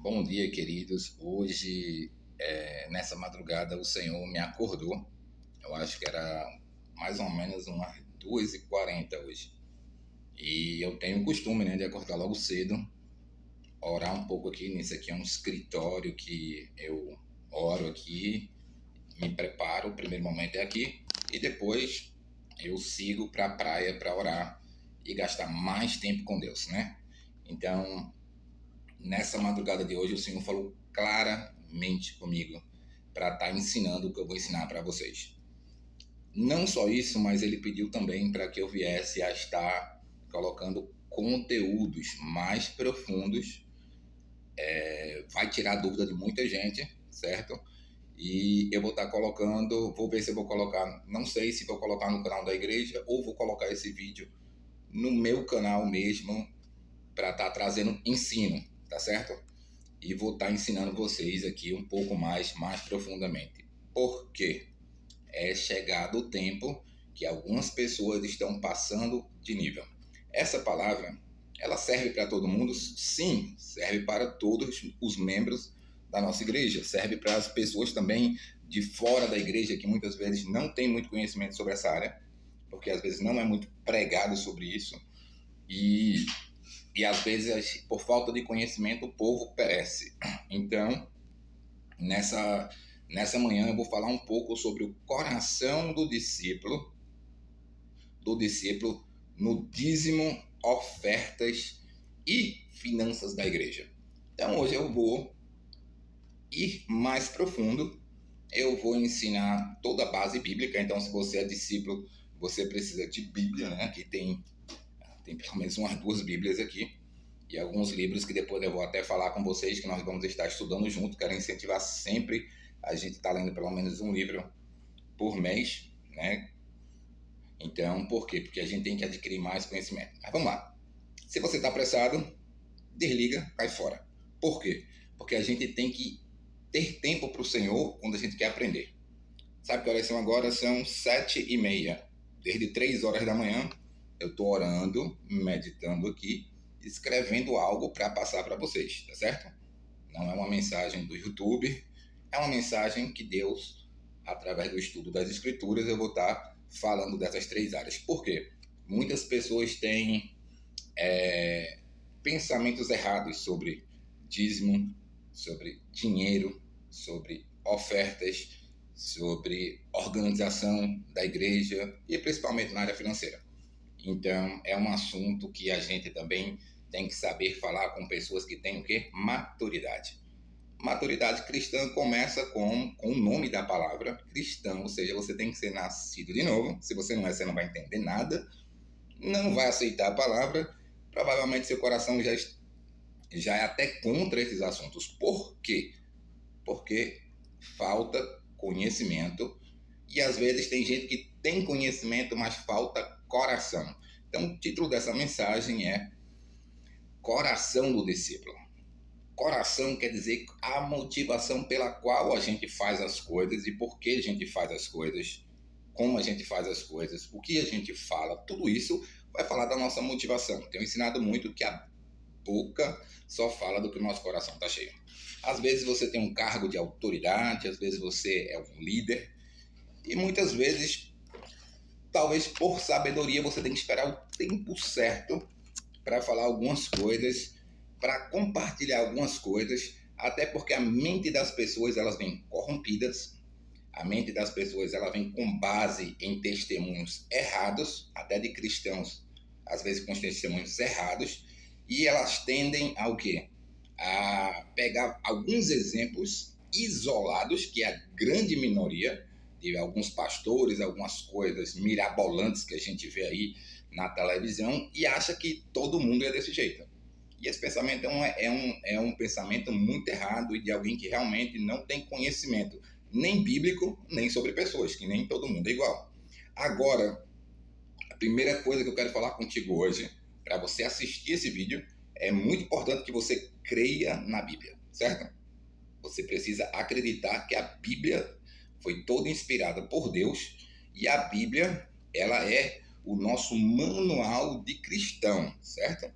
Bom dia, queridos. Hoje, nessa madrugada, o Senhor me acordou. Eu acho que era mais ou menos umas 2h40 hoje. E eu tenho o costume, né, de acordar logo cedo, orar um pouco aqui. Nisso aqui é um escritório que eu oro aqui, me preparo. O primeiro momento é aqui. E depois eu sigo para a praia para orar e gastar mais tempo com Deus, né? Então, nessa madrugada de hoje, o Senhor falou claramente comigo para estar ensinando o que eu vou ensinar para vocês. Não só isso, mas ele pediu também para que eu viesse a estar colocando conteúdos mais profundos. Vai tirar a dúvida de muita gente, certo? E eu vou estar colocando, vou ver se eu vou colocar, não sei se vou colocar no canal da igreja ou vou colocar esse vídeo no meu canal mesmo para estar trazendo ensino, tá certo? E vou estar ensinando vocês aqui um pouco mais profundamente. Por quê? É chegado o tempo que algumas pessoas estão passando de nível. Essa palavra, ela serve para todo mundo? Sim, serve para todos os membros da nossa igreja. Serve para as pessoas também de fora da igreja que muitas vezes não têm muito conhecimento sobre essa área, porque às vezes não é muito pregado sobre isso. E às vezes, por falta de conhecimento, o povo perece. Então, nessa manhã eu vou falar um pouco sobre o coração do discípulo no dízimo, ofertas e finanças da igreja. Então, hoje eu vou ir mais profundo. Eu vou ensinar toda a base bíblica. Então, se você é discípulo, você precisa de Bíblia, né? Aqui tem pelo menos umas 2 Bíblias aqui. E alguns livros que depois eu vou até falar com vocês que nós vamos estar estudando junto. Quero incentivar sempre a gente estar lendo pelo menos um livro por mês, né? Então, por quê? Porque a gente tem que adquirir mais conhecimento. Mas vamos lá. Se você está apressado, desliga, cai fora. Por quê? Porque a gente tem que ter tempo para o Senhor quando a gente quer aprender. Sabe que horas são agora? São 7h30. Desde 3 horas da manhã, eu estou orando, meditando aqui, escrevendo algo para passar para vocês, tá certo? Não é uma mensagem do YouTube, é uma mensagem que Deus, através do estudo das Escrituras, eu vou estar falando dessas 3 áreas. Por quê? Muitas pessoas têm pensamentos errados sobre dízimo, sobre dinheiro, sobre ofertas, sobre organização da igreja e principalmente na área financeira. Então, é um assunto que a gente também tem que saber falar com pessoas que têm o quê? Maturidade. Maturidade cristã começa com o nome da palavra cristão, ou seja, você tem que ser nascido de novo. Se você não é, você não vai entender nada, não vai aceitar a palavra, provavelmente seu coração já é até contra esses assuntos. Por quê? Porque falta conhecimento e às vezes tem gente que tem conhecimento, mas falta coração. Então, o título dessa mensagem é Coração do Discípulo. Coração quer dizer a motivação pela qual a gente faz as coisas e por que a gente faz as coisas, como a gente faz as coisas, o que a gente fala, tudo isso vai falar da nossa motivação. Tenho ensinado muito que a boca só fala do que o nosso coração está cheio. Às vezes você tem um cargo de autoridade, às vezes você é um líder e muitas vezes, talvez por sabedoria, você tem que esperar o tempo certo para falar algumas coisas, para compartilhar algumas coisas, até porque a mente das pessoas elas vêm corrompidas, a mente das pessoas ela vem com base em testemunhos errados, até de cristãos, às vezes com testemunhos errados, e elas tendem ao quê? A pegar alguns exemplos isolados, que é a grande minoria, de alguns pastores, algumas coisas mirabolantes que a gente vê aí na televisão e acha que todo mundo é desse jeito. E esse pensamento é um pensamento muito errado e de alguém que realmente não tem conhecimento, nem bíblico, nem sobre pessoas, que nem todo mundo é igual. Agora, a primeira coisa que eu quero falar contigo hoje, para você assistir esse vídeo, é muito importante que você creia na Bíblia, certo? Você precisa acreditar que a Bíblia foi toda inspirada por Deus e a Bíblia, ela é o nosso manual de cristão, certo?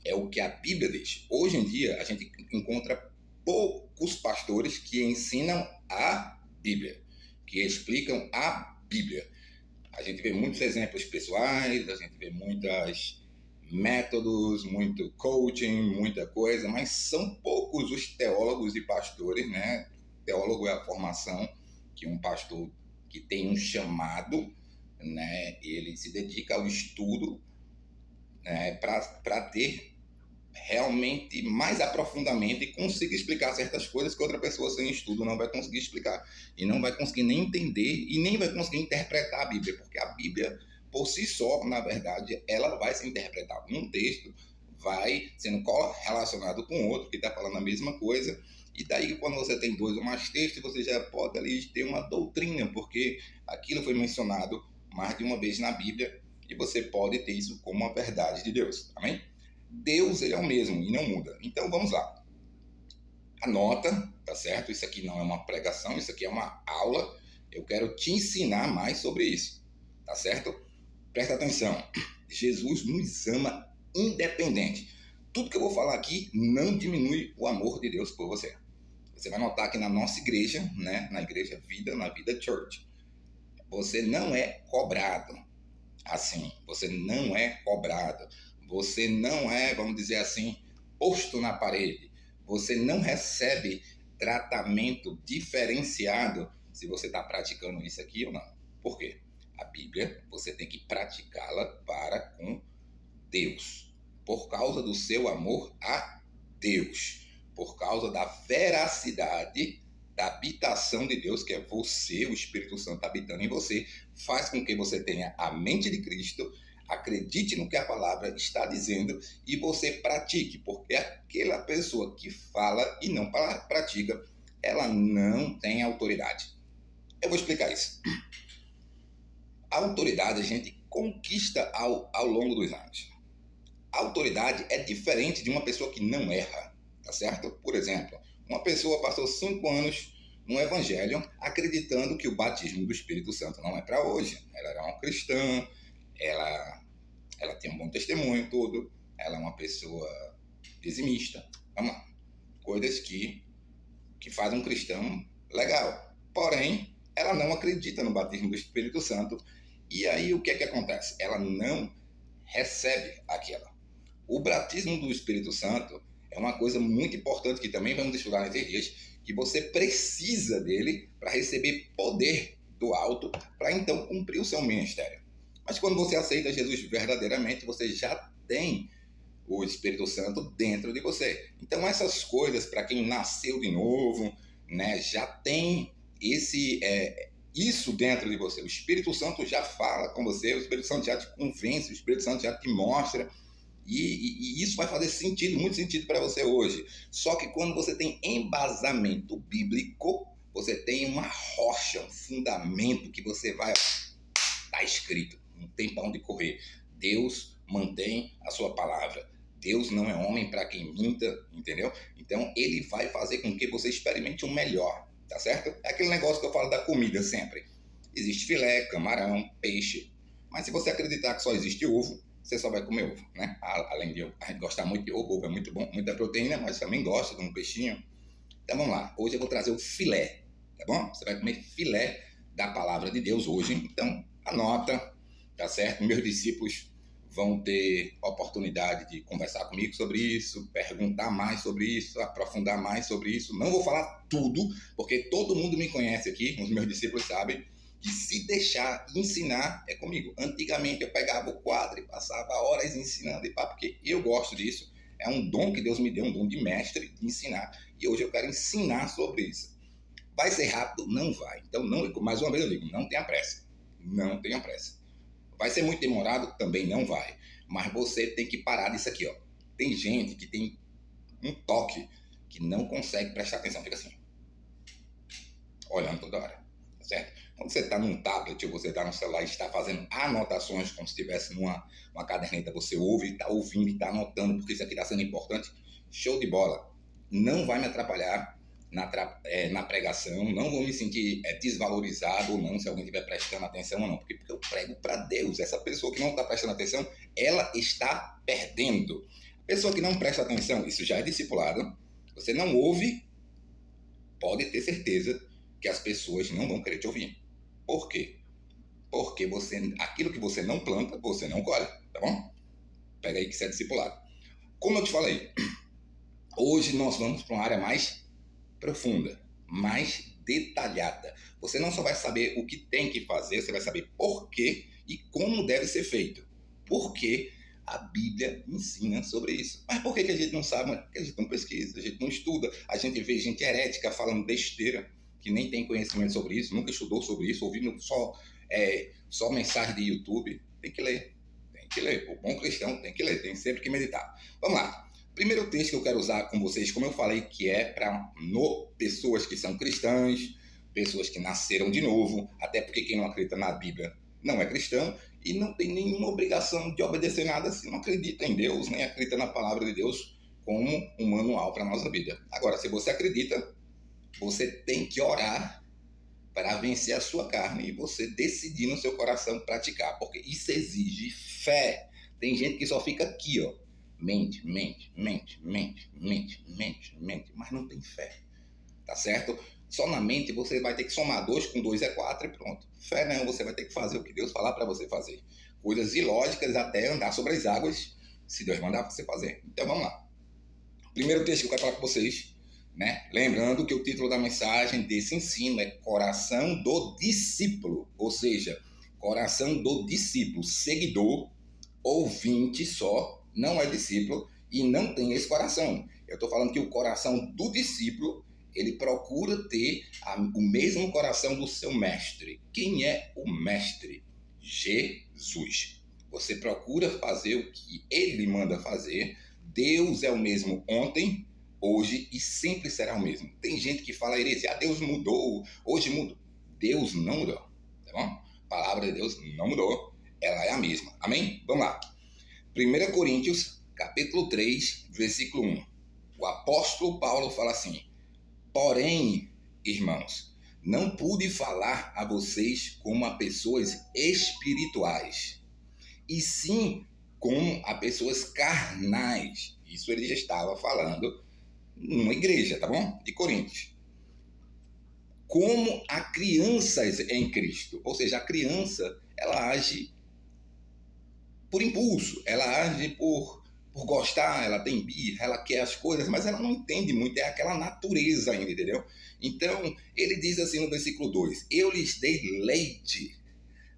É o que a Bíblia diz. Hoje em dia, a gente encontra poucos pastores que ensinam a Bíblia, que explicam a Bíblia. A gente vê muitos exemplos pessoais, a gente vê muitos métodos, muito coaching, muita coisa, mas são poucos os teólogos e pastores, né? Teólogo é a formação que um pastor que tem um chamado, né? Ele se dedica ao estudo, né? Para ter realmente mais aprofundamento e consiga explicar certas coisas que outra pessoa sem estudo não vai conseguir explicar. E não vai conseguir nem entender e nem vai conseguir interpretar a Bíblia, porque a Bíblia, por si só, na verdade, ela vai ser interpretada. Um texto vai sendo relacionado com outro, que está falando a mesma coisa, e daí quando você tem 2 ou mais textos, você já pode ali ter uma doutrina, porque aquilo foi mencionado mais de uma vez na Bíblia, e você pode ter isso como uma verdade de Deus. Amém? Deus, ele é o mesmo e não muda. Então, vamos lá. Anota, tá certo? Isso aqui não é uma pregação, isso aqui é uma aula. Eu quero te ensinar mais sobre isso, tá certo? Presta atenção. Jesus nos ama independente. Tudo que eu vou falar aqui não diminui o amor de Deus por você. Você vai notar que na nossa igreja, né, na Igreja Vida, na Vida Church, você não é cobrado. Assim, você não é cobrado. Você não é, vamos dizer assim, posto na parede. Você não recebe tratamento diferenciado se você está praticando isso aqui ou não. Por quê? A Bíblia, você tem que praticá-la para com Deus. Por causa do seu amor a Deus. Por causa da veracidade da habitação de Deus, que é você, o Espírito Santo habitando em você, faz com que você tenha a mente de Cristo, acredite no que a palavra está dizendo e você pratique, porque aquela pessoa que fala e não pratica, ela não tem autoridade. Eu vou explicar isso. A autoridade a gente conquista ao longo dos anos. A autoridade é diferente de uma pessoa que não erra, tá certo? Por exemplo, uma pessoa passou 5 anos no Evangelho acreditando que o batismo do Espírito Santo não é para hoje. Ela era uma cristã, ela tem um bom testemunho, tudo. Ela é uma pessoa dizimista. Vamos lá. Coisas que fazem um cristão legal. Porém, ela não acredita no batismo do Espírito Santo. E aí o que é que acontece? Ela não recebe aquela. O batismo do Espírito Santo é uma coisa muito importante que também vamos estudar nesses dias, que você precisa dele para receber poder do alto, para então cumprir o seu ministério. Mas quando você aceita Jesus verdadeiramente, você já tem o Espírito Santo dentro de você. Então essas coisas, para quem nasceu de novo, né, já tem isso dentro de você. O Espírito Santo já fala com você, o Espírito Santo já te convence, o Espírito Santo já te mostra. E isso vai fazer sentido, muito sentido para você hoje. Só que quando você tem embasamento bíblico, você tem uma rocha, um fundamento que você vai... Está escrito, não tem para onde correr. Deus mantém a sua palavra. Deus não é homem para quem minta, entendeu? Então, ele vai fazer com que você experimente o melhor, tá certo? É aquele negócio que eu falo da comida sempre. Existe filé, camarão, peixe. Mas se você acreditar que só existe ovo, você só vai comer ovo, né? Além de a gente gostar muito de ovo é muito bom, muita proteína, mas também gosta de um peixinho. Então vamos lá, hoje eu vou trazer o filé, tá bom? Você vai comer filé da palavra de Deus hoje, então anota, tá certo? Meus discípulos vão ter oportunidade de conversar comigo sobre isso, perguntar mais sobre isso, aprofundar mais sobre isso. Não vou falar tudo, porque todo mundo me conhece aqui, os meus discípulos sabem, que se deixar ensinar é comigo. Antigamente eu pegava o quadro e passava horas ensinando, e pá, porque eu gosto disso. É um dom que Deus me deu, um dom de mestre, de ensinar. E hoje eu quero ensinar sobre isso. Vai ser rápido? Não vai. Então, não, mais uma vez eu digo, não tenha pressa. Não tenha pressa. Vai ser muito demorado? Também não vai. Mas você tem que parar disso aqui, ó. Tem gente que tem um toque que não consegue prestar atenção. Fica assim, olhando toda hora. Certo? Quando você está num tablet ou você está no celular e está fazendo anotações como se estivesse numa caderneta, você ouve, está ouvindo e está anotando porque isso aqui está sendo importante, show de bola. Não vai me atrapalhar na pregação, não vou me sentir desvalorizado ou não se alguém estiver prestando atenção ou não, porque eu prego para Deus. Essa pessoa que não está prestando atenção, ela está perdendo. A pessoa que não presta atenção, isso já é discipulado, você não ouve, pode ter certeza que as pessoas não vão querer te ouvir. Por quê? Porque aquilo que você não planta, você não colhe, tá bom? Pega aí que você é discipulado. Como eu te falei, hoje nós vamos para uma área mais profunda, mais detalhada. Você não só vai saber o que tem que fazer, você vai saber por quê e como deve ser feito. Porque a Bíblia ensina sobre isso. Mas por que a gente não sabe? Porque a gente não pesquisa, a gente não estuda, a gente vê gente herética falando besteira, que nem tem conhecimento sobre isso, nunca estudou sobre isso, ouvindo só mensagem de YouTube. Tem que ler, tem que ler. O bom cristão tem que ler, tem sempre que meditar. Vamos lá. Primeiro texto que eu quero usar com vocês, como eu falei, que é para pessoas que são cristãs, pessoas que nasceram de novo, até porque quem não acredita na Bíblia não é cristão e não tem nenhuma obrigação de obedecer nada se não acredita em Deus, nem acredita na palavra de Deus como um manual para a nossa vida. Agora, se você acredita, você tem que orar para vencer a sua carne e você decidir no seu coração praticar, porque isso exige fé. Tem gente que só fica aqui, ó. Mente, mas não tem fé, tá certo? Só na mente você vai ter que somar 2 com 2 é 4 e pronto. Fé não, você vai ter que fazer o que Deus falar para você fazer. Coisas ilógicas até andar sobre as águas, se Deus mandar você fazer. Então vamos lá. Primeiro texto que eu quero falar com vocês, né? Lembrando que o título da mensagem desse ensino é Coração do Discípulo, ou seja, coração do discípulo, seguidor, ouvinte só, não é discípulo e não tem esse coração. Eu estou falando que o coração do discípulo, ele procura ter o mesmo coração do seu mestre. Quem é o mestre? Jesus. Você procura fazer o que ele manda fazer. Deus é o mesmo ontem, hoje e sempre será o mesmo. Tem gente que fala heresia, Deus mudou, hoje mudou. Deus não mudou, tá bom? A palavra de Deus não mudou, ela é a mesma. Amém? Vamos lá. 1 Coríntios, capítulo 3, versículo 1. O apóstolo Paulo fala assim: porém, irmãos, não pude falar a vocês como a pessoas espirituais, e sim como a pessoas carnais. Isso ele já estava falando numa igreja, tá bom? De Coríntios. Como a crianças em Cristo. Ou seja, a criança, ela age por impulso, ela age por gostar, ela tem birra, ela quer as coisas, mas ela não entende muito, é aquela natureza ainda, entendeu? Então, ele diz assim no versículo 2, eu lhes dei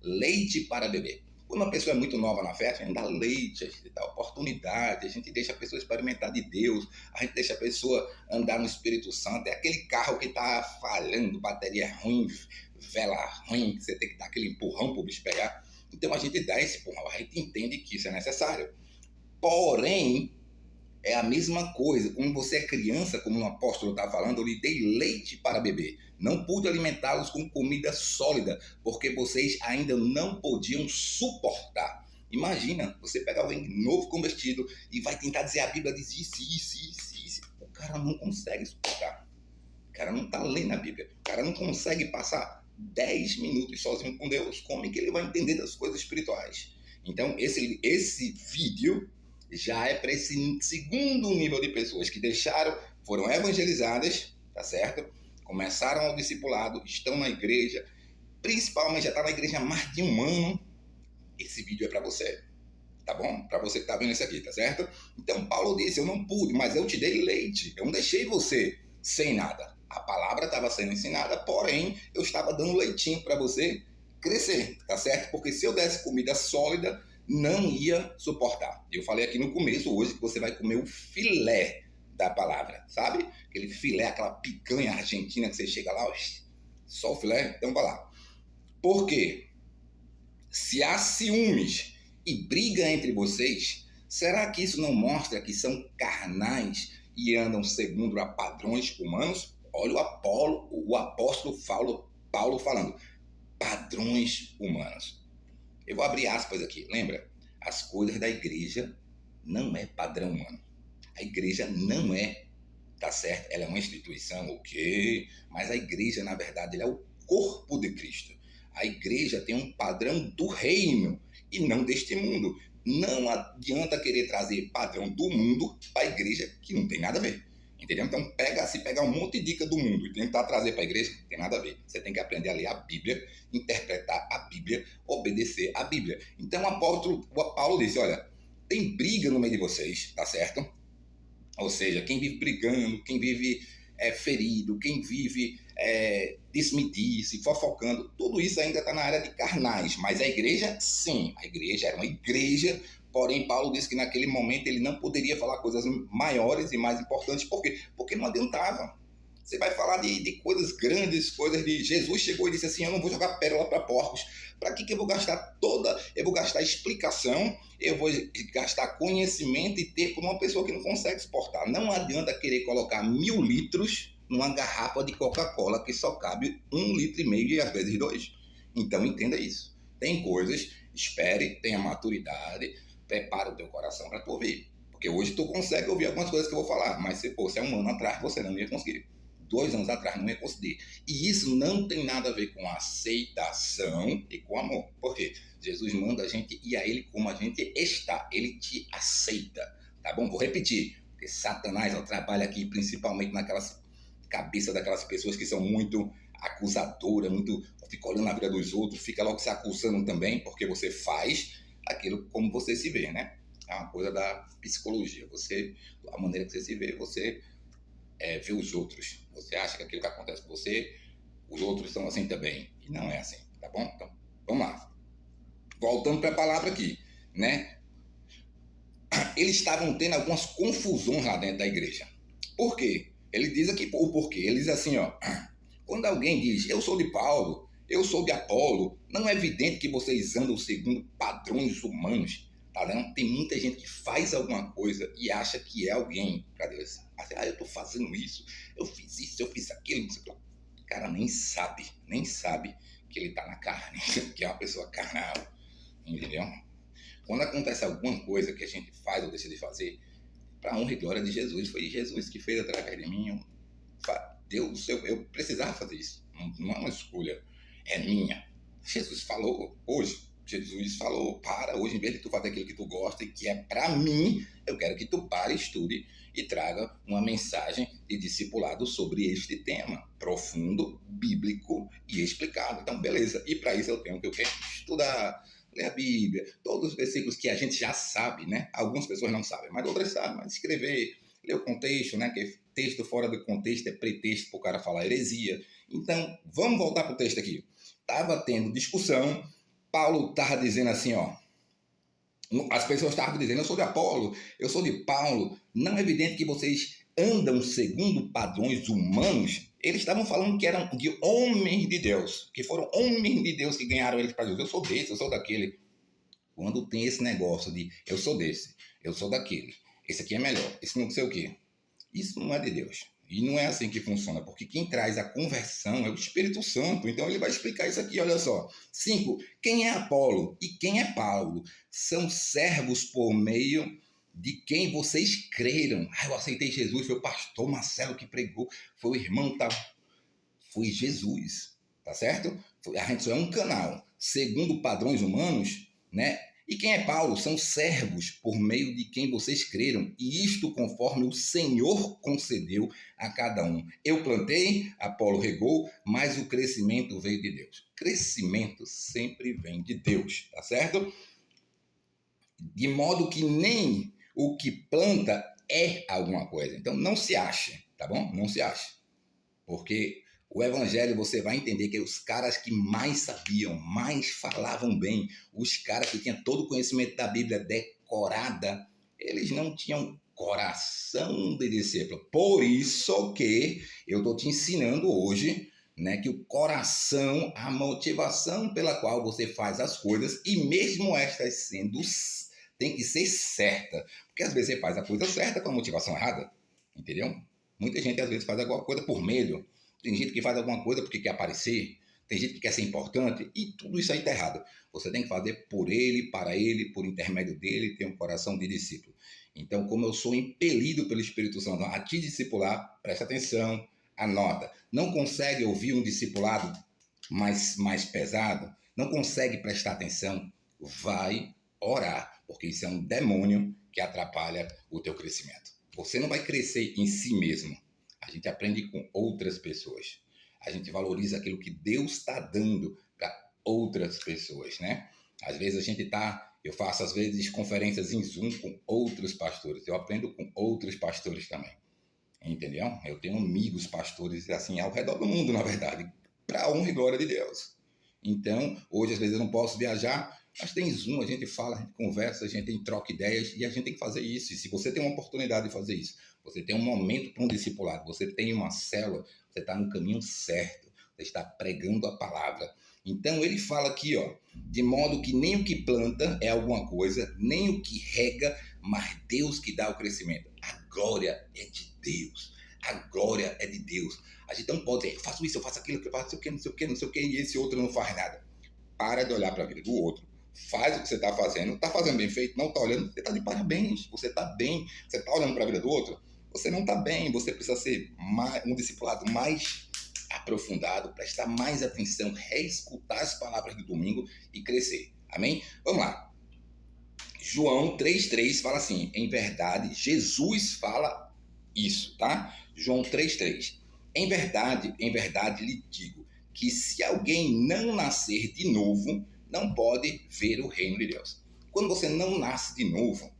leite para beber. Quando uma pessoa é muito nova na fé, a gente dá leite, a gente dá oportunidade, a gente deixa a pessoa experimentar de Deus, a gente deixa a pessoa andar no Espírito Santo, é aquele carro que está falhando, bateria ruim, vela ruim, que você tem que dar aquele empurrão para o bicho pegar. Então a gente dá esse empurrão, a gente entende que isso é necessário. Porém, é a mesma coisa, como você é criança, como o apóstolo está falando, eu lhe dei leite para beber. Não pude alimentá-los com comida sólida, porque vocês ainda não podiam suportar. Imagina, você pega alguém novo convertido e vai tentar dizer, a Bíblia diz isso. O cara não consegue suportar. O cara não está lendo a Bíblia. O cara não consegue passar 10 minutos sozinho com Deus. Como é que ele vai entender das coisas espirituais? Então, esse vídeo já é para esse segundo nível de pessoas que foram evangelizadas, tá certo? Começaram o discipulado, estão na igreja, principalmente já está na igreja há mais de um ano. Esse vídeo é para você, tá bom? Para você que está vendo isso aqui, tá certo? Então, Paulo disse, eu não pude, mas eu te dei leite, eu não deixei você sem nada. A palavra estava sendo ensinada, porém, eu estava dando leitinho para você crescer, tá certo? Porque se eu desse comida sólida, não ia suportar. Eu falei aqui no começo hoje que você vai comer o filé da palavra, sabe? Aquele filé, aquela picanha argentina que você chega lá, só o filé, então vai lá. Por quê? Se há ciúmes e briga entre vocês, será que isso não mostra que são carnais e andam segundo a padrões humanos? Olha o apóstolo Paulo falando, padrões humanos. Eu vou abrir aspas aqui, lembra? As coisas da igreja não é padrão humano. A igreja não é, tá certo? Ela é uma instituição, ok, mas a igreja, na verdade, ela é o corpo de Cristo. A igreja tem um padrão do reino e não deste mundo. Não adianta querer trazer padrão do mundo para a igreja, que não tem nada a ver. Entendeu? Então, se pegar um monte de dica do mundo e tentar trazer para a igreja, não tem nada a ver. Você tem que aprender a ler a Bíblia, interpretar a Bíblia, obedecer a Bíblia. Então, o Paulo disse, olha, tem briga no meio de vocês, tá certo? Ou seja, quem vive brigando, quem vive ferido, quem vive disse-me-disse, fofocando, tudo isso ainda está na área de carnais. Mas a igreja, sim, a igreja era uma igreja. Porém, Paulo disse que naquele momento ele não poderia falar coisas maiores e mais importantes. Por quê? Porque não adiantava. Você vai falar de coisas grandes, coisas de... Jesus chegou e disse assim, eu não vou jogar pérola para porcos. Para que eu vou gastar eu vou gastar explicação, eu vou gastar conhecimento e tempo numa pessoa que não consegue suportar. Não adianta querer colocar 1000 litros numa garrafa de Coca-Cola que só cabe 1,5 litro e às vezes 2. Então entenda isso. Tem coisas, espere, tenha maturidade, prepara o teu coração para tu ouvir. Porque hoje tu consegue ouvir algumas coisas que eu vou falar, mas se fosse há um ano atrás, você não ia conseguir. 2 anos atrás, não ia conseguir. E isso não tem nada a ver com aceitação e com amor. Por quê? Jesus manda a gente ir a Ele como a gente está. Ele te aceita. Tá bom? Vou repetir. Porque Satanás trabalha aqui principalmente naquelas cabeças daquelas pessoas que são muito acusadoras, muito fica olhando na vida dos outros, fica logo se acusando também, porque você faz aquilo como você se vê, né? É uma coisa da psicologia. A maneira que você se vê, você vê os outros. Você acha que aquilo que acontece com você, os outros são assim também. E não é assim, tá bom? Então, vamos lá. Voltando para a palavra aqui, né? Eles estavam tendo algumas confusões lá dentro da igreja. Por quê? Ele diz aqui o porquê. Ele diz assim, ó. Quando alguém diz, eu sou de Paulo, eu sou de Apolo, não é evidente que vocês andam segundo padrões humanos. Tá vendo? Tem muita gente que faz alguma coisa e acha que é alguém para Deus. Eu tô fazendo isso, eu fiz isso, eu fiz aquilo, não sei o que. O cara nem sabe que ele tá na carne, que é uma pessoa carnal, entendeu? Quando acontece alguma coisa que a gente faz ou deixa de fazer, para honra e glória de Jesus, foi Jesus que fez através de mim. Deus, eu precisava fazer isso, não é uma escolha, é minha. Jesus falou hoje. Jesus falou, hoje, em vez de tu fazer aquilo que tu gosta e que é para mim, eu quero que tu pare, estude e traga uma mensagem de discipulado sobre este tema, profundo, bíblico e explicado. Então, beleza. E para isso eu tenho que estudar, ler a Bíblia, todos os versículos que a gente já sabe, né? Algumas pessoas não sabem, mas outras sabem. Mas escrever, ler o contexto, né? Que texto fora do contexto é pretexto para o cara falar heresia. Então, vamos voltar para o texto aqui. Estava tendo discussão. Paulo estava dizendo assim, ó, as pessoas estavam dizendo, eu sou de Apolo, eu sou de Paulo, não é evidente que vocês andam segundo padrões humanos? Eles estavam falando que eram de homens de Deus, que foram homens de Deus que ganharam eles para Deus. Eu sou desse, eu sou daquele. Quando tem esse negócio de eu sou desse, eu sou daquele, esse aqui é melhor, esse não sei o quê, isso não é de Deus. E não é assim que funciona, porque quem traz a conversão é o Espírito Santo. Então ele vai explicar isso aqui, olha só. 5. Quem é Apolo e quem é Paulo? São servos por meio de quem vocês creram. Eu aceitei Jesus, foi o pastor Marcelo que pregou, foi o irmão, foi Jesus, tá certo? A gente só é um canal. Segundo padrões humanos, né? E quem é Paulo? São servos por meio de quem vocês creram, e isto conforme o Senhor concedeu a cada um. Eu plantei, Apolo regou, mas o crescimento veio de Deus. Crescimento sempre vem de Deus, tá certo? De modo que nem o que planta é alguma coisa. Então não se ache, tá bom? Não se ache. Porque o evangelho você vai entender que os caras que mais sabiam, mais falavam bem, os caras que tinham todo o conhecimento da Bíblia decorada, eles não tinham coração de discípulo. Por isso que eu estou te ensinando hoje, né, que o coração, a motivação pela qual você faz as coisas, e mesmo estas sendo, tem que ser certa. Porque às vezes você faz a coisa certa com a motivação errada, entendeu? Muita gente às vezes faz alguma coisa por medo. Tem gente que faz alguma coisa porque quer aparecer. Tem gente que quer ser importante. E tudo isso aí está errado. Você tem que fazer por ele, para ele, por intermédio dele, ter um coração de discípulo. Então, como eu sou impelido pelo Espírito Santo a te discipular, presta atenção, anota. Não consegue ouvir um discipulado mais pesado? Não consegue prestar atenção? Vai orar, porque isso é um demônio que atrapalha o teu crescimento. Você não vai crescer em si mesmo. A gente aprende com outras pessoas. A gente valoriza aquilo que Deus está dando para outras pessoas, né? Às vezes eu faço às vezes conferências em Zoom com outros pastores. Eu aprendo com outros pastores também. Entendeu? Eu tenho amigos pastores assim ao redor do mundo, na verdade, para a honra e glória de Deus. Então, hoje às vezes eu não posso viajar, mas tem Zoom, a gente fala, a gente conversa, a gente troca ideias e a gente tem que fazer isso. E se você tem uma oportunidade de fazer isso, você tem um momento para um discipulado, você tem uma célula, você está no caminho certo, você está pregando a palavra. Então ele fala aqui, ó, de modo que nem o que planta é alguma coisa, nem o que rega, mas Deus que dá o crescimento. A glória é de Deus. A glória é de Deus. A gente não pode dizer, eu faço isso, eu faço aquilo, eu faço não sei o que, e esse outro não faz nada. Para de olhar para a vida do outro. Faz o que você está fazendo bem feito, não está olhando, você está de parabéns, você está bem, você está olhando para a vida do outro, você não está bem, você precisa ser um discipulado mais aprofundado, prestar mais atenção, reescutar as palavras do domingo e crescer. Amém? Vamos lá. João 3,3 fala assim, em verdade, Jesus fala isso, tá? João 3,3. Em verdade lhe digo que se alguém não nascer de novo, não pode ver o reino de Deus. Quando você não nasce de novo,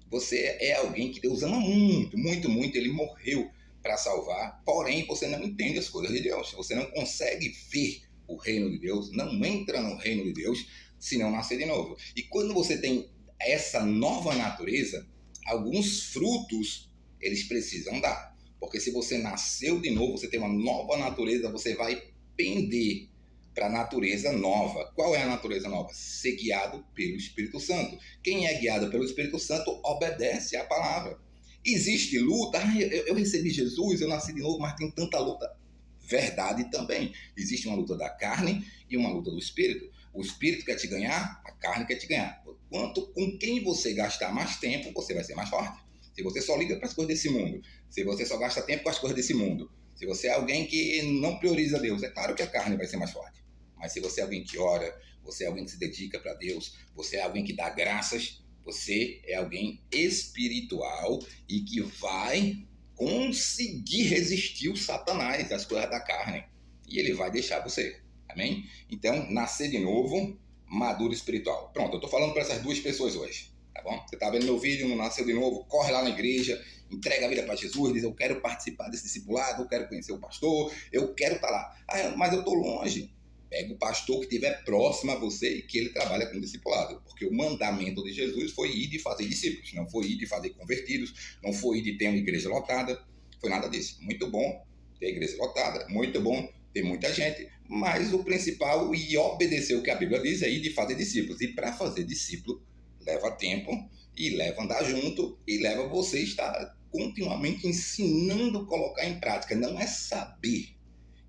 você é alguém que Deus ama muito, muito, muito. Ele morreu para salvar, porém você não entende as coisas de Deus. Você não consegue ver o reino de Deus, não entra no reino de Deus se não nascer de novo. E quando você tem essa nova natureza, alguns frutos eles precisam dar. Porque se você nasceu de novo, você tem uma nova natureza, você vai pender para a natureza nova. Qual é a natureza nova? Ser guiado pelo Espírito Santo. Quem é guiado pelo Espírito Santo obedece à palavra. Existe luta? Eu recebi Jesus, eu nasci de novo, mas tem tanta luta. Verdade também. Existe uma luta da carne e uma luta do Espírito. O Espírito quer te ganhar, a carne quer te ganhar. Com quem você gastar mais tempo, você vai ser mais forte. Se você só liga para as coisas desse mundo, se você só gasta tempo com as coisas desse mundo, se você é alguém que não prioriza Deus, é claro que a carne vai ser mais forte. Mas se você é alguém que ora, você é alguém que se dedica para Deus, você é alguém que dá graças, você é alguém espiritual e que vai conseguir resistir o Satanás, as coisas da carne. E ele vai deixar você. Amém? Então, nascer de novo, maduro espiritual. Pronto, eu estou falando para essas duas pessoas hoje. Tá bom? Você está vendo meu vídeo, não nasceu de novo, corre lá na igreja, entrega a vida para Jesus, diz, eu quero participar desse discipulado, eu quero conhecer o pastor, eu quero estar lá. Ah, mas eu estou longe. Pega o pastor que estiver próximo a você e que ele trabalha com discipulado. Porque o mandamento de Jesus foi ir de fazer discípulos, não foi ir de fazer convertidos, não foi ir de ter uma igreja lotada, foi nada disso. Muito bom ter a igreja lotada, muito bom ter muita gente, mas o principal e obedecer o que a Bíblia diz é ir de fazer discípulos. E para fazer discípulo, leva tempo e leva andar junto e leva você estar continuamente ensinando a colocar em prática. Não é saber.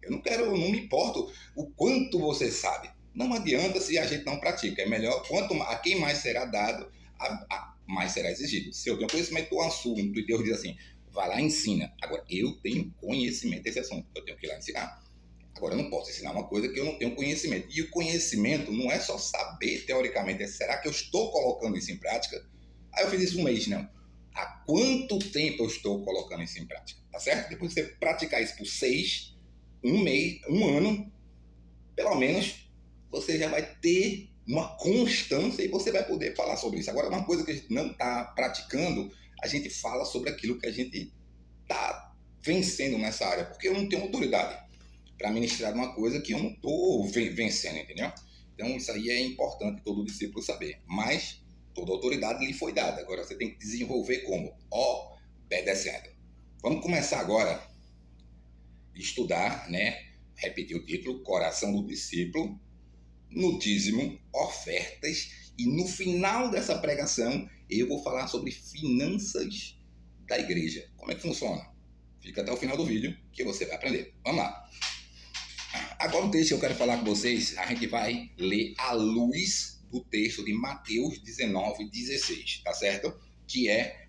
Eu não me importo o quanto você sabe. Não adianta se a gente não pratica. É melhor, a quem mais será dado, mais será exigido. Se eu tenho conhecimento do assunto e Deus diz assim, vai lá e ensina. Agora, eu tenho conhecimento desse assunto, eu tenho que ir lá ensinar. Agora, eu não posso ensinar uma coisa que eu não tenho conhecimento. E o conhecimento não é só saber teoricamente, será que eu estou colocando isso em prática? Eu fiz isso um mês, não. Há quanto tempo eu estou colocando isso em prática? Tá certo? Depois de você praticar isso por um mês, um ano, pelo menos, você já vai ter uma constância e você vai poder falar sobre isso. Agora, uma coisa que a gente não está praticando, a gente fala sobre aquilo que a gente está vencendo nessa área, porque eu não tenho autoridade para ministrar uma coisa que eu não estou vencendo, entendeu? Então, isso aí é importante todo discípulo saber. Mas toda autoridade lhe foi dada. Agora, você tem que desenvolver como? Obedecendo. Vamos começar agora estudar, né? Repetir o título, Coração do Discípulo, no dízimo, ofertas, e no final dessa pregação eu vou falar sobre finanças da igreja. Como é que funciona? Fica até o final do vídeo que você vai aprender. Vamos lá. Agora o texto que eu quero falar com vocês, a gente vai ler à luz do texto de Mateus 19:16, tá certo? Que é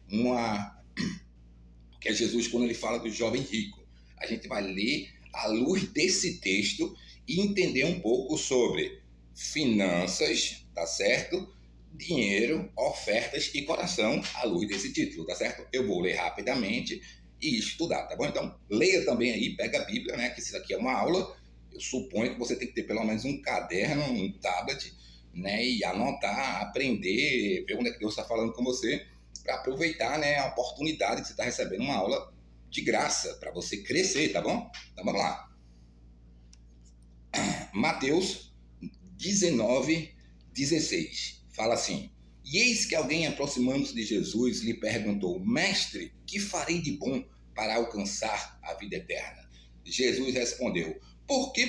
Jesus quando ele fala do jovem rico. A gente vai ler à luz desse texto e entender um pouco sobre finanças, tá certo? dinheiro, ofertas e coração à luz desse título, tá certo? Eu vou ler rapidamente e estudar, tá bom? Então, leia também aí, pega a Bíblia, né? Que isso aqui é uma aula. Eu suponho que você tem que ter pelo menos um caderno, um tablet, né? E anotar, aprender, ver onde é que Deus está falando com você, para aproveitar, né, a oportunidade que você está recebendo uma aula de graça, para você crescer, tá bom? Então, vamos lá. Mateus 19:16 fala assim: E eis que alguém, aproximando-se de Jesus, lhe perguntou: Mestre, que farei de bom para alcançar a vida eterna? Jesus respondeu: Por que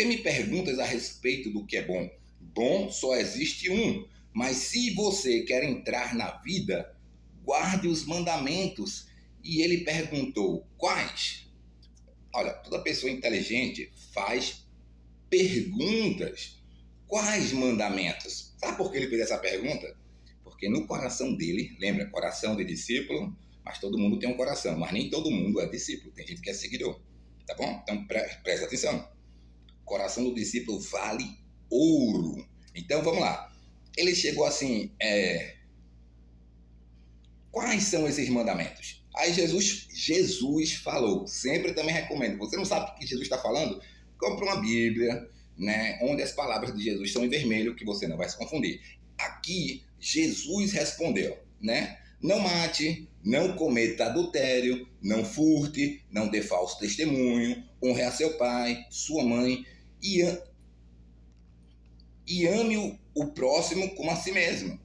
me perguntas a respeito do que é bom? Bom só existe um, mas se você quer entrar na vida, guarde os mandamentos. E ele perguntou: Quais? Olha, toda pessoa inteligente faz perguntas. Quais mandamentos? Sabe por que ele fez essa pergunta? Porque no coração dele, lembra, coração de discípulo, mas todo mundo tem um coração, mas nem todo mundo é discípulo, tem gente que é seguidor, tá bom? Então presta atenção. O coração do discípulo vale ouro. Então vamos lá. Ele chegou assim, quais são esses mandamentos? Aí Jesus falou, sempre também recomendo, você não sabe o que Jesus está falando? Compre uma Bíblia, né, onde as palavras de Jesus são em vermelho, que você não vai se confundir. Aqui, Jesus respondeu, né? Não mate, não cometa adultério, não furte, não dê falso testemunho, honre a seu pai, sua mãe e ame o próximo como a si mesmo.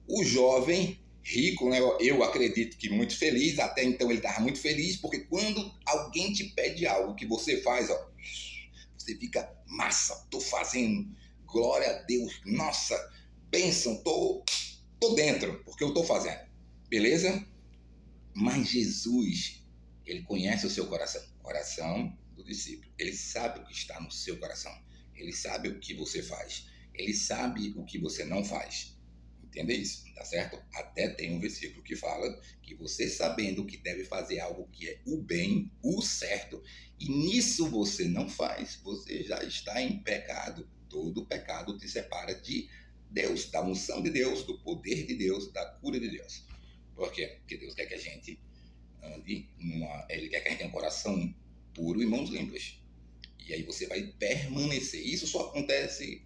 O jovem rico, né, eu acredito que muito feliz, até então ele estava muito feliz, porque quando alguém te pede algo que você faz, ó, você fica, massa, tô fazendo, glória a Deus, nossa, bênção, tô dentro, porque eu tô fazendo, beleza? Mas Jesus, ele conhece o seu coração, coração do discípulo, ele sabe o que está no seu coração, ele sabe o que você faz, ele sabe o que você não faz. Entenda isso, tá certo? Até tem um versículo que fala que você sabendo que deve fazer algo que é o bem, o certo, e nisso você não faz, você já está em pecado. Todo pecado te separa de Deus, da unção de Deus, do poder de Deus, da cura de Deus. Por quê? Porque Deus quer que a gente ande Ele quer que a gente tenha um coração puro e mãos limpas. E aí você vai permanecer. Isso só acontece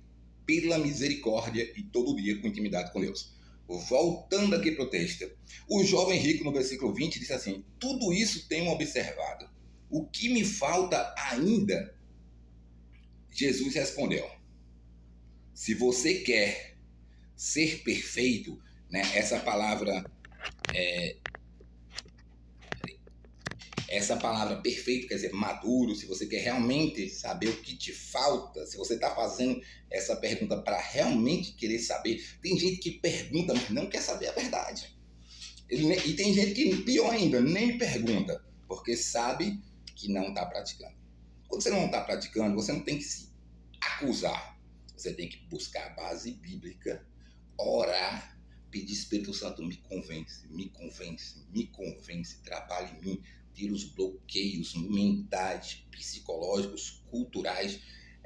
pela misericórdia e todo dia com intimidade com Deus. Voltando aqui para o texto, o jovem rico no versículo 20 disse assim: tudo isso tenho observado. O que me falta ainda? Jesus respondeu: se você quer ser perfeito, né, essa palavra perfeito quer dizer maduro, se você quer realmente saber o que te falta, se você está fazendo essa pergunta para realmente querer saber, tem gente que pergunta, mas não quer saber a verdade. E tem gente que, pior ainda, nem pergunta, porque sabe que não está praticando. Quando você não está praticando, você não tem que se acusar. Você tem que buscar a base bíblica, orar, pedir Espírito Santo, me convence, trabalhe em mim, tira os bloqueios mentais, psicológicos, culturais,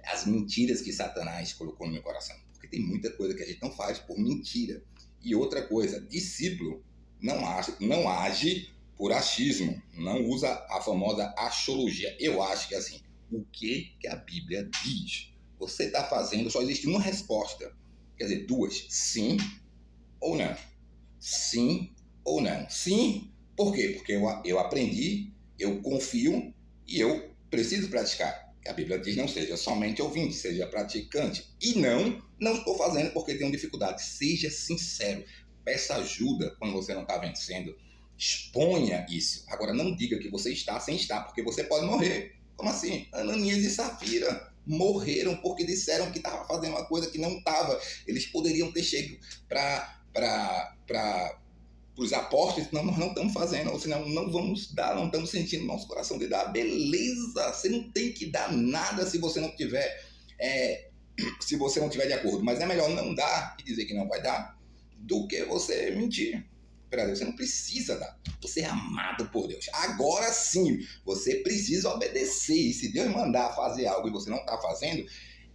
as mentiras que Satanás colocou no meu coração. Porque tem muita coisa que a gente não faz por mentira. E outra coisa, discípulo não age por achismo, não usa a famosa axiologia. Eu acho que é assim, o que a Bíblia diz? Você está fazendo, só existe uma resposta. Quer dizer, duas, sim ou não. Sim ou não. Sim, por quê? Porque eu aprendi, eu confio e eu preciso praticar. A Bíblia diz: não seja somente ouvinte, seja praticante. E não estou fazendo porque tenho dificuldade. Seja sincero, peça ajuda quando você não está vencendo. Exponha isso. Agora, não diga que você está sem estar, porque você pode morrer. Como assim? Ananias e Safira morreram porque disseram que estava fazendo uma coisa que não estava. Eles poderiam ter chegado para os apóstolos, não, nós não estamos fazendo, ou senão não vamos dar, não estamos sentindo no nosso coração de dar. Beleza, você não tem que dar nada se você não tiver de acordo, mas é melhor não dar e dizer que não vai dar do que você mentir. Para Deus, você não precisa dar. Você é amado por Deus. Agora sim, você precisa obedecer. E se Deus mandar fazer algo e você não está fazendo,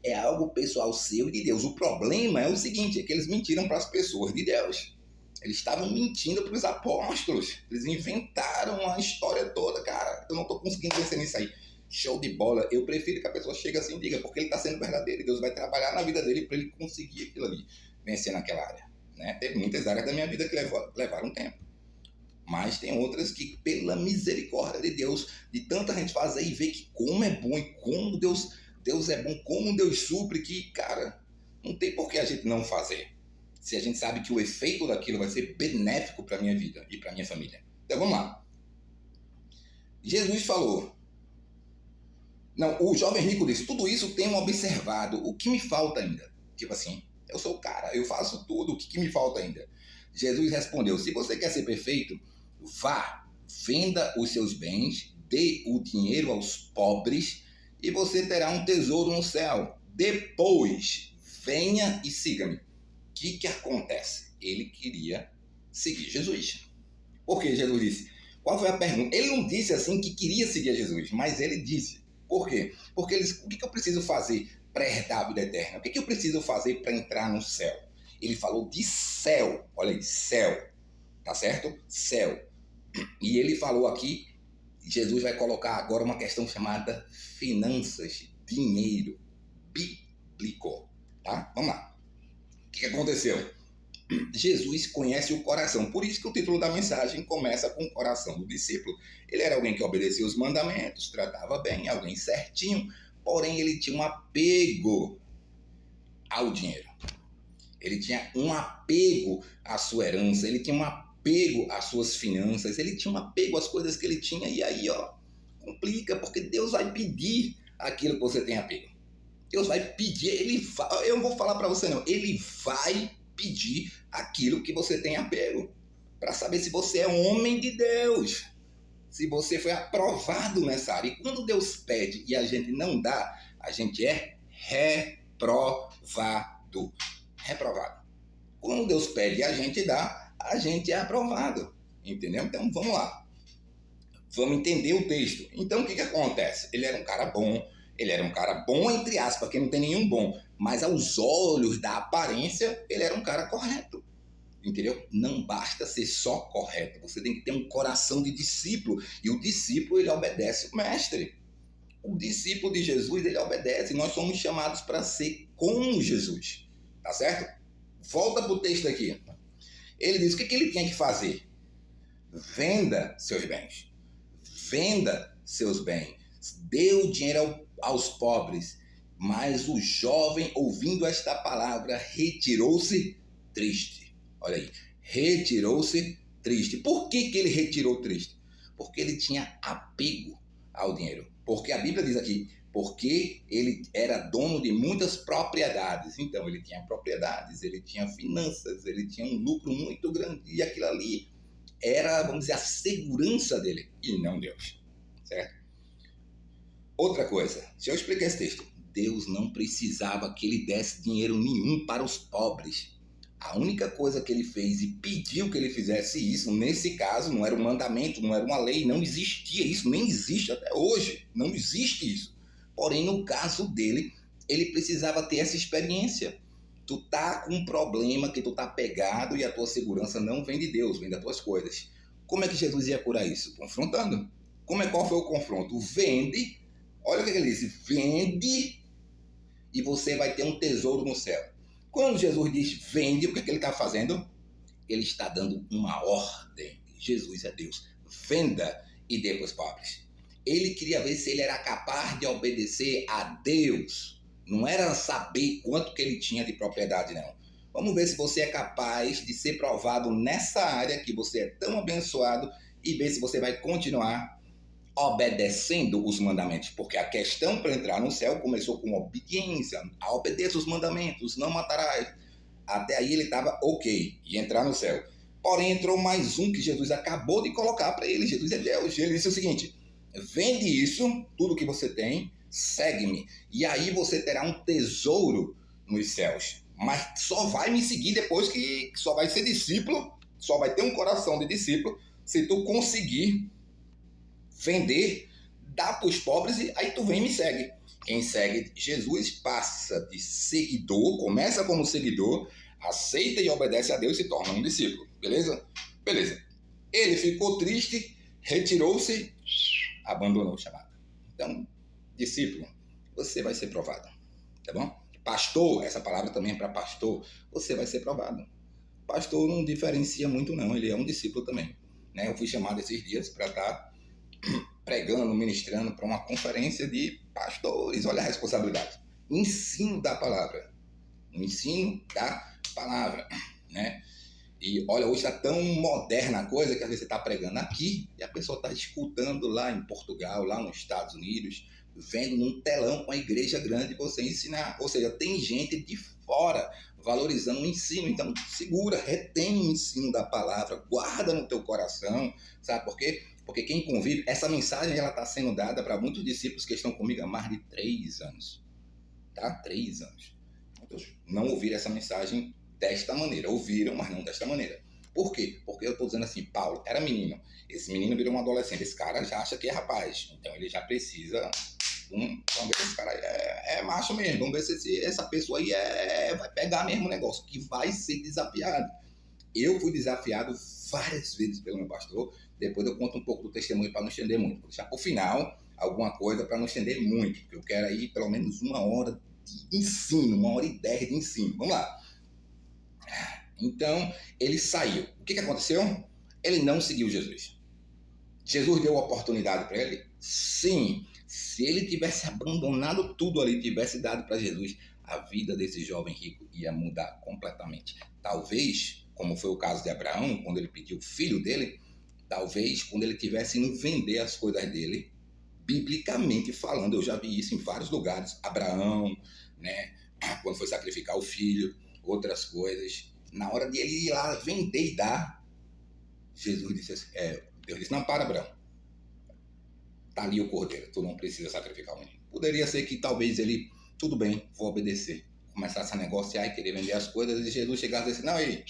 é algo pessoal seu e de Deus. O problema é o seguinte, é que eles mentiram para as pessoas de Deus. Eles estavam mentindo para os apóstolos. Eles inventaram a história toda. Cara, eu não estou conseguindo vencer nisso aí. Show de bola. Eu prefiro que a pessoa chegue assim e diga, porque ele está sendo verdadeiro. E Deus vai trabalhar na vida dele para ele conseguir aquilo ali, vencer naquela área. Né? Teve muitas áreas da minha vida que levaram tempo. Mas tem outras que, pela misericórdia de Deus, de tanta gente fazer e ver que como é bom e como Deus é bom, como Deus supre, que, cara, não tem por que a gente não fazer. Se a gente sabe que o efeito daquilo vai ser benéfico para a minha vida e para a minha família. Então vamos lá. Jesus falou. Não, o jovem rico disse, tudo isso tenho observado. O que me falta ainda? Tipo assim, eu sou o cara, eu faço tudo, o que me falta ainda? Jesus respondeu, se você quer ser perfeito, vá, venda os seus bens, dê o dinheiro aos pobres e você terá um tesouro no céu. Depois, venha e siga-me. O que acontece? Ele queria seguir Jesus. Por que Jesus disse? Qual foi a pergunta? Ele não disse assim que queria seguir Jesus, mas ele disse. Por quê? Porque ele disse, o que eu preciso fazer para herdar a vida eterna? O que eu preciso fazer para entrar no céu? Ele falou de céu. Olha aí, céu. Tá certo? Céu. E ele falou aqui, Jesus vai colocar agora uma questão chamada finanças, dinheiro, bíblico. Tá? Vamos lá. O que aconteceu? Jesus conhece o coração. Por isso que o título da mensagem começa com o coração do discípulo. Ele era alguém que obedecia os mandamentos, tratava bem, alguém certinho, porém ele tinha um apego ao dinheiro. Ele tinha um apego à sua herança, ele tinha um apego às suas finanças, ele tinha um apego às coisas que ele tinha, e aí, complica, porque Deus vai pedir aquilo que você tem apego. Deus vai pedir, eu não vou falar para você não, ele vai pedir aquilo que você tem apego, para saber se você é homem de Deus, se você foi aprovado nessa área. E quando Deus pede e a gente não dá, a gente é reprovado. Reprovado. Quando Deus pede e a gente dá, a gente é aprovado. Entendeu? Então vamos lá. Vamos entender o texto. Então o que acontece? Ele era um cara bom. Ele era um cara bom, entre aspas, porque não tem nenhum bom. Mas aos olhos da aparência, ele era um cara correto. Entendeu? Não basta ser só correto. Você tem que ter um coração de discípulo. E o discípulo, ele obedece o mestre. O discípulo de Jesus, ele obedece. Nós somos chamados para ser como Jesus. Tá certo? Volta para o texto aqui. Ele diz, o que ele tinha que fazer? Venda seus bens. Venda seus bens. Dê o dinheiro aos pobres. Mas o jovem, ouvindo esta palavra, retirou-se triste. Olha aí. Retirou-se triste. Por que ele retirou triste? Porque ele tinha apego ao dinheiro. Porque a Bíblia diz aqui, porque ele era dono de muitas propriedades. Então, ele tinha propriedades, ele tinha finanças, ele tinha um lucro muito grande. E aquilo ali era, vamos dizer, a segurança dele, e não Deus. Certo? Outra coisa, se eu explicar esse texto, Deus não precisava que ele desse dinheiro nenhum para os pobres. A única coisa que ele fez e pediu que ele fizesse isso, nesse caso, não era um mandamento, não era uma lei, não existia isso, nem existe até hoje, não existe isso. Porém, no caso dele, ele precisava ter essa experiência. Tu tá com um problema que tu tá pegado e a tua segurança não vem de Deus, vem das tuas coisas. Como é que Jesus ia curar isso? Confrontando. Qual foi o confronto? Vende, olha o que ele disse, vende e você vai ter um tesouro no céu. Quando Jesus diz vende, o que ele está fazendo? Ele está dando uma ordem. Jesus é Deus. Venda e dê para os pobres. Ele queria ver se ele era capaz de obedecer a Deus. Não era saber quanto que ele tinha de propriedade, não. Vamos ver se você é capaz de ser provado nessa área que você é tão abençoado e ver se você vai continuar obedecendo os mandamentos, porque a questão para entrar no céu começou com obediência, obedeça os mandamentos, não matarás. Até aí ele estava ok, ia entrar no céu. Porém entrou mais um que Jesus acabou de colocar para ele. Jesus é Deus. Ele disse o seguinte, vende isso, tudo que você tem, segue-me, e aí você terá um tesouro nos céus. Mas só vai me seguir depois que só vai ser discípulo, só vai ter um coração de discípulo se tu conseguir vender, dá para os pobres e aí tu vem e me segue. Quem segue Jesus passa de seguidor, começa como seguidor, aceita e obedece a Deus e se torna um discípulo. Beleza? Beleza. Ele ficou triste, retirou-se, abandonou o chamado. Então, discípulo, você vai ser provado. Tá bom? Pastor, essa palavra também é para pastor, você vai ser provado. Pastor não diferencia muito não, ele é um discípulo também. Né? Eu fui chamado esses dias para estar pregando, ministrando para uma conferência de pastores. Olha a responsabilidade. Ensino da palavra. Ensino da palavra. Né? E olha, hoje está tão moderna a coisa que às vezes você está pregando aqui e a pessoa está escutando lá em Portugal, lá nos Estados Unidos, vendo num telão com a igreja grande você ensinar. Ou seja, tem gente de fora valorizando o ensino. Então, segura, retém o ensino da palavra, guarda no teu coração. Sabe por quê? Porque quem convive, essa mensagem ela está sendo dada para muitos discípulos que estão comigo há mais de 3 anos. Tá? 3 anos. Muitos não ouviram essa mensagem desta maneira. Ouviram, mas não desta maneira. Por quê? Porque eu estou dizendo assim, Paulo era menino. Esse menino virou um adolescente. Esse cara já acha que é rapaz. Então ele já precisa... vamos ver se esse cara é macho mesmo. Vamos ver se essa pessoa aí vai pegar mesmo o negócio. Que vai ser desafiado. Eu fui desafiado várias vezes pelo meu pastor. Depois eu conto um pouco do testemunho para não estender muito. Vou deixar para o final alguma coisa para não estender muito. Porque eu quero aí pelo menos 1 hora de ensino, 1h10 de ensino. Vamos lá. Então, ele saiu. O que aconteceu? Ele não seguiu Jesus. Jesus deu oportunidade para ele? Sim. Se ele tivesse abandonado tudo ali, tivesse dado para Jesus, a vida desse jovem rico ia mudar completamente. Talvez, como foi o caso de Abraão, quando ele pediu o filho dele, talvez quando ele tivesse indo vender as coisas dele, biblicamente falando, eu já vi isso em vários lugares. Abraão, né, quando foi sacrificar o filho, outras coisas. Na hora de ele ir lá vender e dar, Jesus disse assim, Deus disse, não, para, Abraão. Tá ali o cordeiro, tu não precisa sacrificar o menino. Poderia ser que talvez ele, tudo bem, vou obedecer. Começasse a negociar e querer vender as coisas, e Jesus chegasse e disse, não, ele,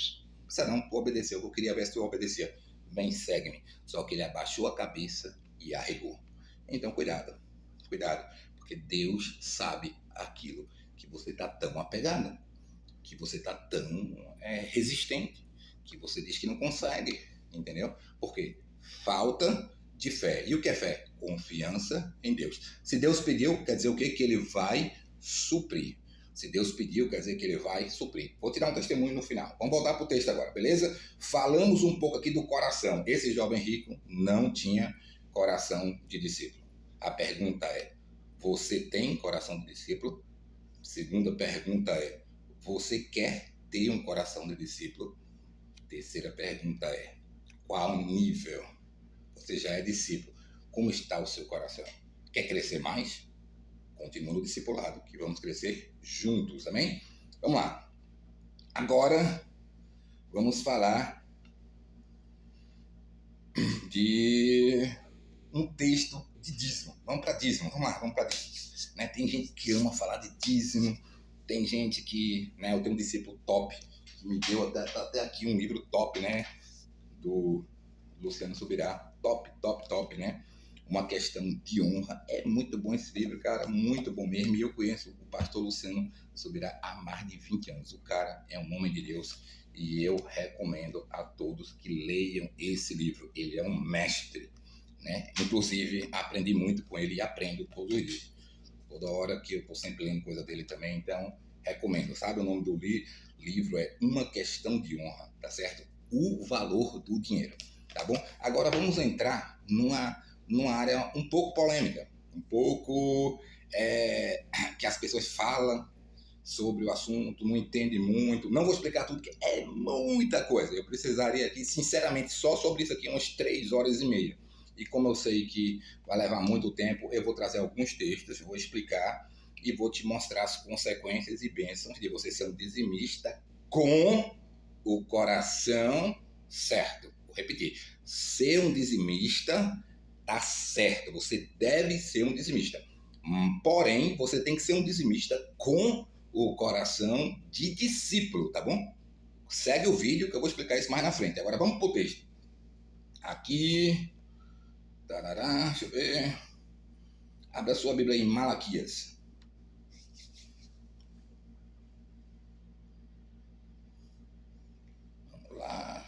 você não, tu obedeceu, eu queria ver se tu obedecia. Bem, segue-me. Só que ele abaixou a cabeça e arregou. Então, cuidado, porque Deus sabe aquilo que você está tão apegado, que você está tão resistente, que você diz que não consegue, entendeu? Porque falta de fé. E o que é fé? Confiança em Deus. Se Deus pediu, quer dizer o quê? Que ele vai suprir. Se Deus pediu, quer dizer que ele vai suprir. Vou tirar um testemunho no final. Vamos voltar para o texto agora, beleza? Falamos um pouco aqui do coração. Esse jovem rico não tinha coração de discípulo. A pergunta é, você tem coração de discípulo? Segunda pergunta é, você quer ter um coração de discípulo? Terceira pergunta é, qual nível? Você já é discípulo. Como está o seu coração? Quer crescer mais? Continua no discipulado, que vamos crescer juntos, amém? Vamos lá. Agora, vamos falar de um texto de dízimo. Vamos para dízimo, vamos para dízimo. Né? Tem gente que ama falar de dízimo, tem gente que, né, eu tenho um discípulo top, que me deu até aqui um livro top, né, do Luciano Subirá, top, né? Uma questão de honra. É muito bom esse livro, cara, muito bom mesmo. E eu conheço o pastor Luciano Subirá há mais de 20 anos. O cara é um homem de Deus e eu recomendo a todos que leiam esse livro. Ele é um mestre, né? Inclusive, aprendi muito com ele e aprendo todos os dias. Toda hora que eu estou sempre lendo coisa dele também, então recomendo. Sabe o nome do livro? É Uma Questão de Honra, tá certo? O valor do dinheiro. Tá bom? Agora vamos entrar numa área um pouco polêmica, um pouco que as pessoas falam sobre o assunto, não entendem muito. Não vou explicar tudo, porque é muita coisa. Eu precisaria aqui, sinceramente, só sobre isso aqui, umas 3 horas e meia. E como eu sei que vai levar muito tempo, eu vou trazer alguns textos, vou explicar e vou te mostrar as consequências e bênçãos de você ser um dizimista com o coração certo. Vou repetir, ser um dizimista tá certo, você deve ser um dizimista. Porém, você tem que ser um dizimista com o coração de discípulo, tá bom? Segue o vídeo que eu vou explicar isso mais na frente. Agora vamos pro texto. Aqui, tarará, deixa eu ver. Abra sua Bíblia em Malaquias. Vamos lá.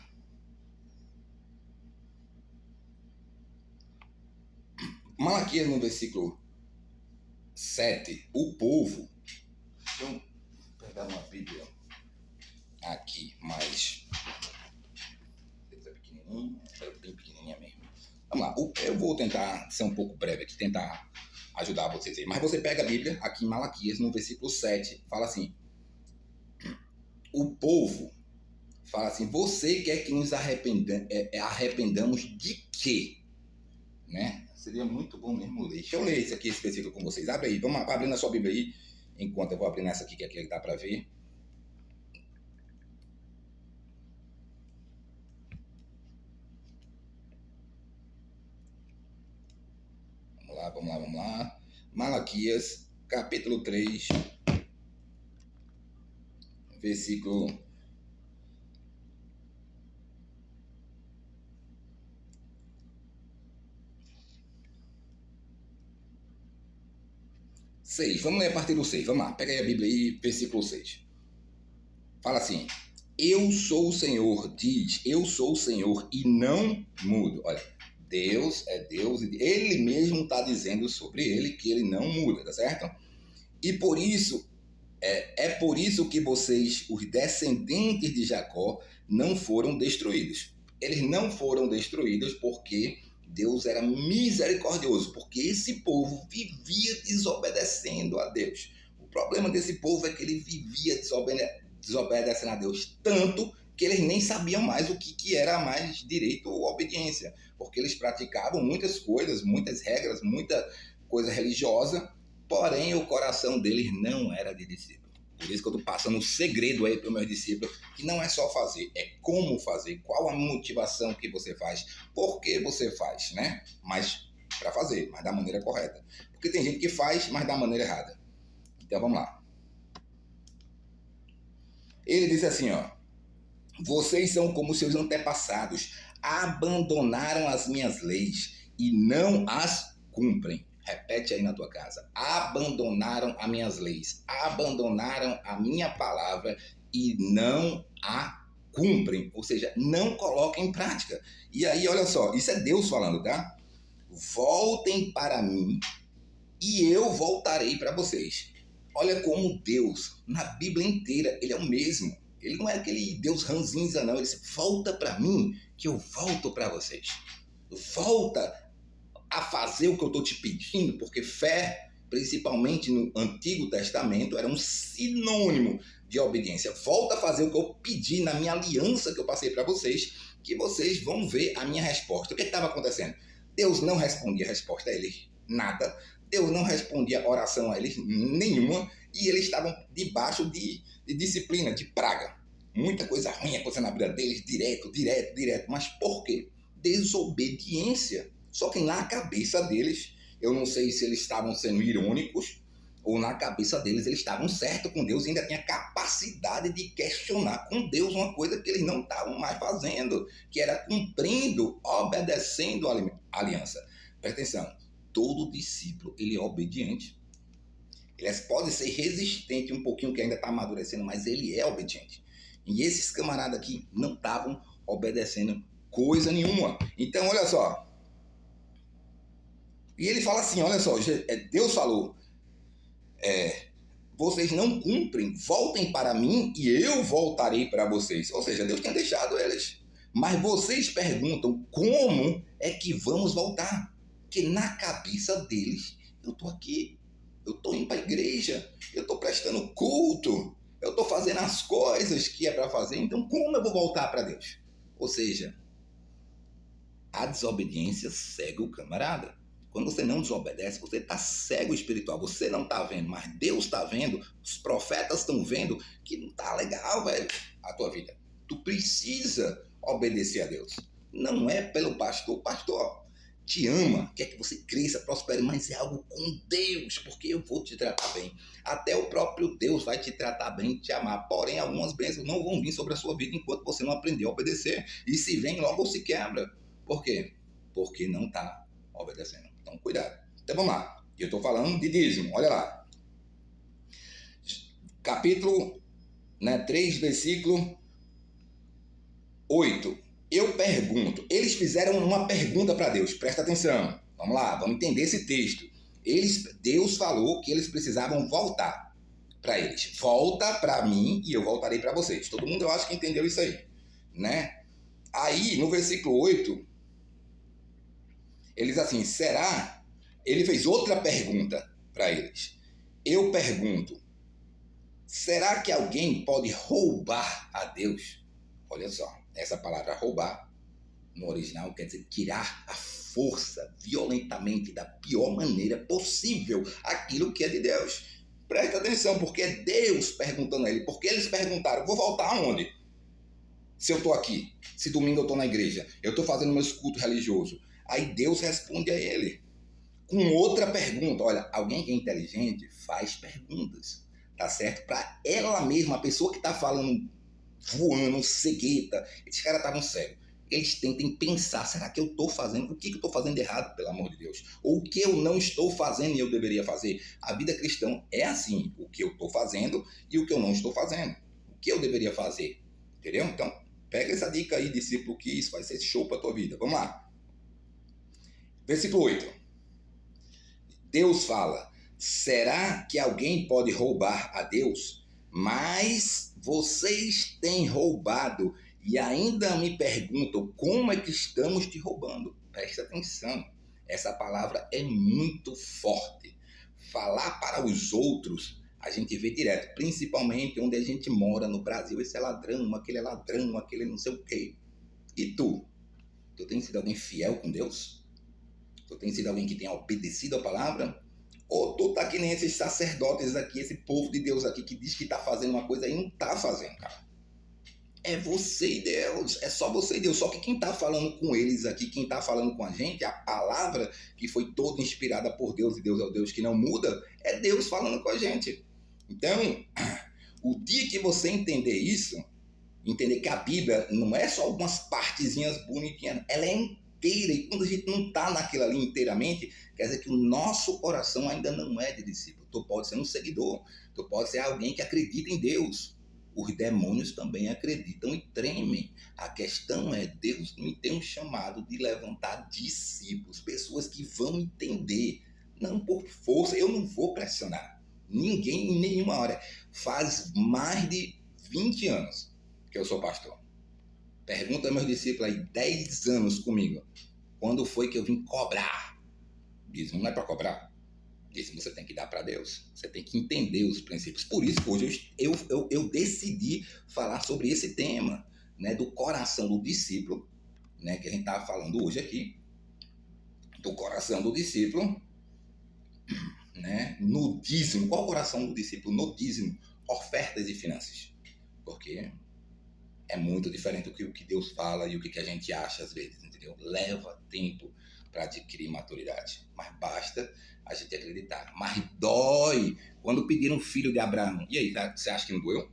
Malaquias no versículo 7. O povo. Deixa eu pegar uma Bíblia aqui, mais. É pequenininha, é bem pequenininha mesmo. Vamos lá. Eu vou tentar ser um pouco breve aqui, tentar ajudar vocês aí. Mas você pega a Bíblia aqui em Malaquias, no versículo 7, fala assim: o povo fala assim, você quer que nos arrependamos de quê? Né? Seria muito bom mesmo ler. Deixa eu ler esse versículo com vocês. Abre aí, vamos abrindo a sua Bíblia aí, enquanto eu vou abrindo essa aqui, que aqui dá para ver. Vamos lá. Malaquias, capítulo 3, versículo 6. Vamos ler a partir do 6. Vamos lá, pega aí a Bíblia aí, versículo 6. Fala assim: eu sou o Senhor, diz, eu sou o Senhor e não mudo. Olha, Deus é Deus, ele mesmo está dizendo sobre ele que ele não muda, tá certo? E por isso, é por isso que vocês, os descendentes de Jacó, não foram destruídos. Eles não foram destruídos porque Deus era misericordioso, porque esse povo vivia desobedecendo a Deus. O problema desse povo é que ele vivia desobedecendo a Deus tanto que eles nem sabiam mais o que era mais direito ou obediência, porque eles praticavam muitas coisas, muitas regras, muita coisa religiosa, porém o coração deles não era de discípulo. Por isso que eu estou passando um segredo aí para os meus discípulos, que não é só fazer, é como fazer, qual a motivação que você faz, por que você faz, né? Mas para fazer, mas da maneira correta. Porque tem gente que faz, mas da maneira errada. Então vamos lá. Ele disse assim, ó: vocês são como seus antepassados, abandonaram as minhas leis e não as cumprem. Repete aí na tua casa. Abandonaram as minhas leis, abandonaram a minha palavra e não a cumprem. Ou seja, não colocam em prática. E aí, olha só, isso é Deus falando, tá? Voltem para mim e eu voltarei para vocês. Olha como Deus, na Bíblia inteira, ele é o mesmo. Ele não é aquele Deus ranzinza, não. Ele diz, volta para mim que eu volto para vocês. Volta a fazer o que eu estou te pedindo, porque fé, principalmente no Antigo Testamento, era um sinônimo de obediência. Volta a fazer o que eu pedi na minha aliança que eu passei para vocês, que vocês vão ver a minha resposta. O que estava acontecendo? Deus não respondia a resposta a eles, nada. Deus não respondia oração a eles, nenhuma. E eles estavam debaixo de disciplina, de praga. Muita coisa ruim acontecendo na vida deles, direto. Mas por quê? Desobediência. Só que na cabeça deles, eu não sei se eles estavam sendo irônicos ou na cabeça deles eles estavam certos com Deus e ainda tinha capacidade de questionar com Deus uma coisa que eles não estavam mais fazendo, que era cumprindo, obedecendo a aliança. Presta atenção, todo discípulo ele é obediente. Ele pode ser resistente um pouquinho, que ainda está amadurecendo, mas ele é obediente. E esses camaradas aqui não estavam obedecendo coisa nenhuma. Então, olha só. E ele fala assim, olha só, Deus falou, vocês não cumprem, voltem para mim e eu voltarei para vocês. Ou seja, Deus tinha deixado eles. Mas vocês perguntam como é que vamos voltar? Porque na cabeça deles, eu estou aqui, eu estou indo para a igreja, eu estou prestando culto, eu estou fazendo as coisas que é para fazer, então como eu vou voltar para Deus? Ou seja, a desobediência cega o camarada. Quando você não desobedece, você está cego espiritual. Você não está vendo, mas Deus está vendo. Os profetas estão vendo que não está legal, velho, a tua vida. Tu precisa obedecer a Deus. Não é pelo pastor. O pastor te ama, quer que você cresça, prospere, mas é algo com Deus, porque eu vou te tratar bem. Até o próprio Deus vai te tratar bem e te amar. Porém, algumas bênçãos não vão vir sobre a sua vida enquanto você não aprender a obedecer. E se vem, logo se quebra. Por quê? Porque não está obedecendo. Então, cuidado. Então, vamos lá. Eu estou falando de dízimo, olha lá. Capítulo 3, versículo 8. Eu pergunto, eles fizeram uma pergunta para Deus, presta atenção. Vamos lá, vamos entender esse texto. Deus falou que eles precisavam voltar para eles. Volta para mim e eu voltarei para vocês. Todo mundo, eu acho que entendeu isso aí, né? Aí, no versículo 8, eles assim, será? Ele fez outra pergunta para eles. Eu pergunto, será que alguém pode roubar a Deus? Olha só, essa palavra roubar, no original, quer dizer tirar a força, violentamente, da pior maneira possível, aquilo que é de Deus. Presta atenção, porque é Deus perguntando a ele. Porque eles perguntaram, vou voltar aonde? Se eu estou aqui, se domingo eu estou na igreja, eu estou fazendo meus cultos religiosos. Aí Deus responde a ele com outra pergunta. Olha, alguém que é inteligente faz perguntas, tá certo? Para ela mesma, a pessoa que está falando, voando, cegueta, esses caras estavam cegos. Eles tentem pensar, será que eu estou fazendo? O que eu estou fazendo de errado, pelo amor de Deus? Ou o que eu não estou fazendo e eu deveria fazer? A vida cristã é assim, o que eu estou fazendo e o que eu não estou fazendo. O que eu deveria fazer? Entendeu? Então, pega essa dica aí, discípulo, que isso vai ser show para a tua vida. Vamos lá. Versículo 8. Deus fala, será que alguém pode roubar a Deus? Mas vocês têm roubado e ainda me perguntam como é que estamos te roubando. Presta atenção, essa palavra é muito forte. Falar para os outros, a gente vê direto, principalmente onde a gente mora no Brasil. Esse é ladrão, aquele não sei o quê. E tu? Tu tem sido alguém fiel com Deus? Tu tem sido alguém que tem obedecido a palavra? Ou tu tá que nem esses sacerdotes aqui, esse povo de Deus aqui que diz que tá fazendo uma coisa e não tá fazendo, cara? É você e Deus, é só você e Deus. Só que quem está falando com eles aqui, quem está falando com a gente, a palavra que foi toda inspirada por Deus, e Deus é o Deus que não muda, é Deus falando com a gente. Então, o dia que você entender isso, entender que a Bíblia não é só algumas partezinhas bonitinhas, ela é inteira. E quando a gente não está naquilo ali inteiramente, quer dizer que o nosso coração ainda não é de discípulo. Tu pode ser um seguidor, tu pode ser alguém que acredita em Deus. Os demônios também acreditam e tremem. A questão é, Deus me tem um chamado de levantar discípulos, pessoas que vão entender, não por força. Eu não vou pressionar ninguém em nenhuma hora. Faz mais de 20 anos que eu sou pastor. Pergunta aos meus discípulos aí, 10 anos comigo, quando foi que eu vim cobrar? Dízimo não é para cobrar. Dízimo você tem que dar para Deus. Você tem que entender os princípios. Por isso que hoje eu decidi falar sobre esse tema, né, do coração do discípulo, né, que a gente estava falando hoje aqui, do coração do discípulo, né, no dízimo. Qual é o coração do discípulo? No dízimo, ofertas e finanças. Porque é muito diferente do que Deus fala e o que a gente acha às vezes, entendeu? Leva tempo para adquirir maturidade, mas basta a gente acreditar. Mas dói quando pediram filho de Abraão. E aí, você acha que não doeu?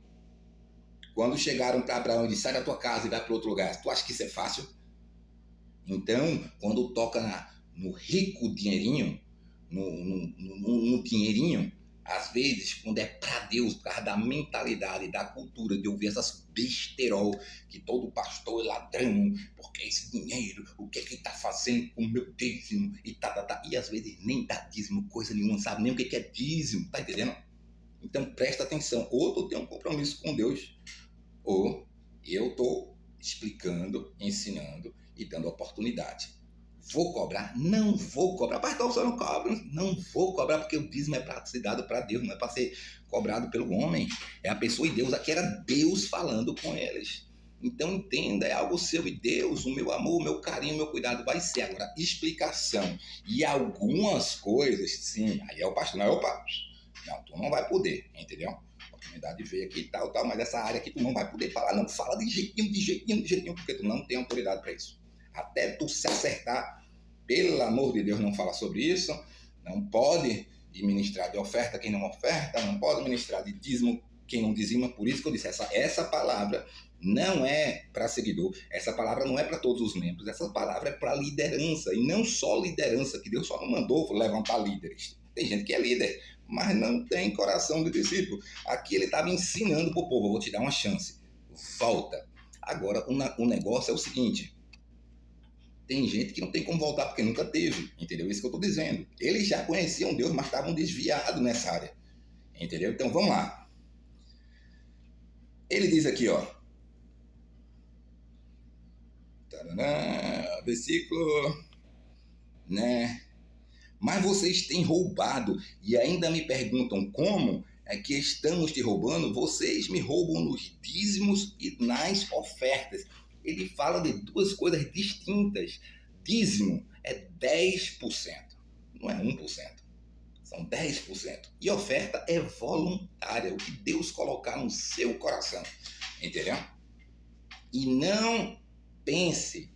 Quando chegaram para Abraão e disseram, sai da tua casa e vai para outro lugar, tu acha que isso é fácil? Então, quando toca no rico dinheirinho, no dinheirinho, às vezes, quando é para Deus, por causa da mentalidade, da cultura, de ouvir essas besterol, que todo pastor é ladrão, porque esse dinheiro, o que é que está fazendo com o meu dízimo, e às vezes nem dá dízimo, coisa nenhuma, sabe nem o que é dízimo, tá entendendo? Então presta atenção, ou tu tem um compromisso com Deus, ou eu estou explicando, ensinando e dando oportunidade. Vou cobrar? Não vou cobrar. Pastor, você não cobra? Não vou cobrar, porque o dízimo é para ser dado para Deus, não é para ser cobrado pelo homem. É a pessoa e Deus. Aqui era Deus falando com eles. Então entenda, é algo seu e Deus. O meu amor, o meu carinho, o meu cuidado vai ser. Agora, explicação. E algumas coisas, sim, aí é o pastor. Não é o pastor. Não, tu não vai poder, entendeu? A oportunidade veio aqui e tal, mas essa área aqui tu não vai poder falar. Não, fala de jeitinho, porque tu não tem autoridade para isso. Até tu se acertar, pelo amor de Deus, não fala sobre isso. Não pode ministrar de oferta quem não oferta, não pode ministrar de dízimo quem não dizima. Por isso que eu disse, essa palavra não é para seguidor, essa palavra não é para todos os membros, essa palavra é para liderança, e não só liderança, que Deus só não mandou levantar líderes. Tem gente que é líder, mas não tem coração de discípulo. Aqui ele estava ensinando para o povo, eu vou te dar uma chance. Volta. Agora, o negócio é o seguinte, tem gente que não tem como voltar porque nunca teve, entendeu? Isso que eu estou dizendo. Eles já conheciam Deus, mas estavam desviados nessa área, entendeu? Então, vamos lá. Ele diz aqui, ó, versículo, né? Mas vocês têm roubado e ainda me perguntam como é que estamos te roubando. Vocês me roubam nos dízimos e nas ofertas. Ele fala de duas coisas distintas. Dízimo é 10%, não é 1%. São 10%. E oferta é voluntária, o que Deus colocar no seu coração. Entendeu? E não pense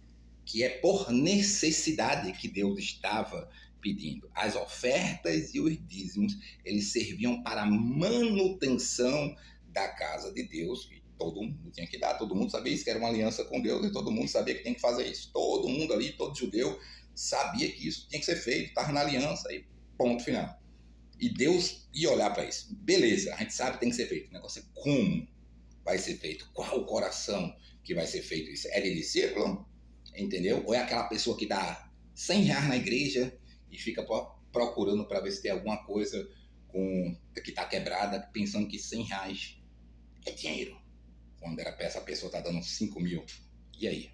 que é por necessidade que Deus estava pedindo. As ofertas e os dízimos, eles serviam para a manutenção da casa de Deus. E todo mundo tinha que dar, todo mundo sabia isso, que era uma aliança com Deus, e todo mundo sabia que tem que fazer isso. Todo mundo ali, todo judeu, sabia que isso tinha que ser feito, estava na aliança, e ponto final. E Deus ia olhar para isso. Beleza, a gente sabe que tem que ser feito. O negócio é como vai ser feito, qual o coração que vai ser feito isso. É de discípulo? Entendeu? Ou é aquela pessoa que dá R$100 na igreja e fica procurando para ver se tem alguma coisa que está quebrada, pensando que R$100 é dinheiro. Quando essa pessoa está dando 5 mil. E aí?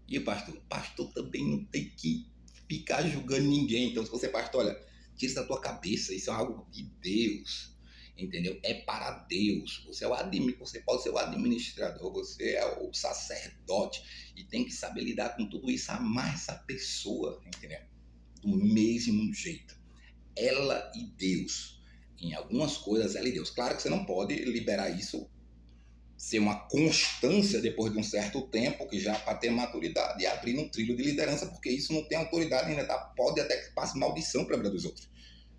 E o pastor? O pastor também não tem que ficar julgando ninguém. Então, se você é pastor, olha, tira isso da tua cabeça, isso é algo de Deus. Entendeu? É para Deus. Você pode ser o administrador, você é o sacerdote e tem que saber lidar com tudo isso, amar essa pessoa, entendeu? Do mesmo jeito. Ela e Deus. Em algumas coisas, ela e Deus. Claro que você não pode liberar isso, ser uma constância depois de um certo tempo, que já para ter maturidade e abrir um trilho de liderança, porque isso não tem autoridade ainda, tá? Pode até que passe maldição para a vida dos outros.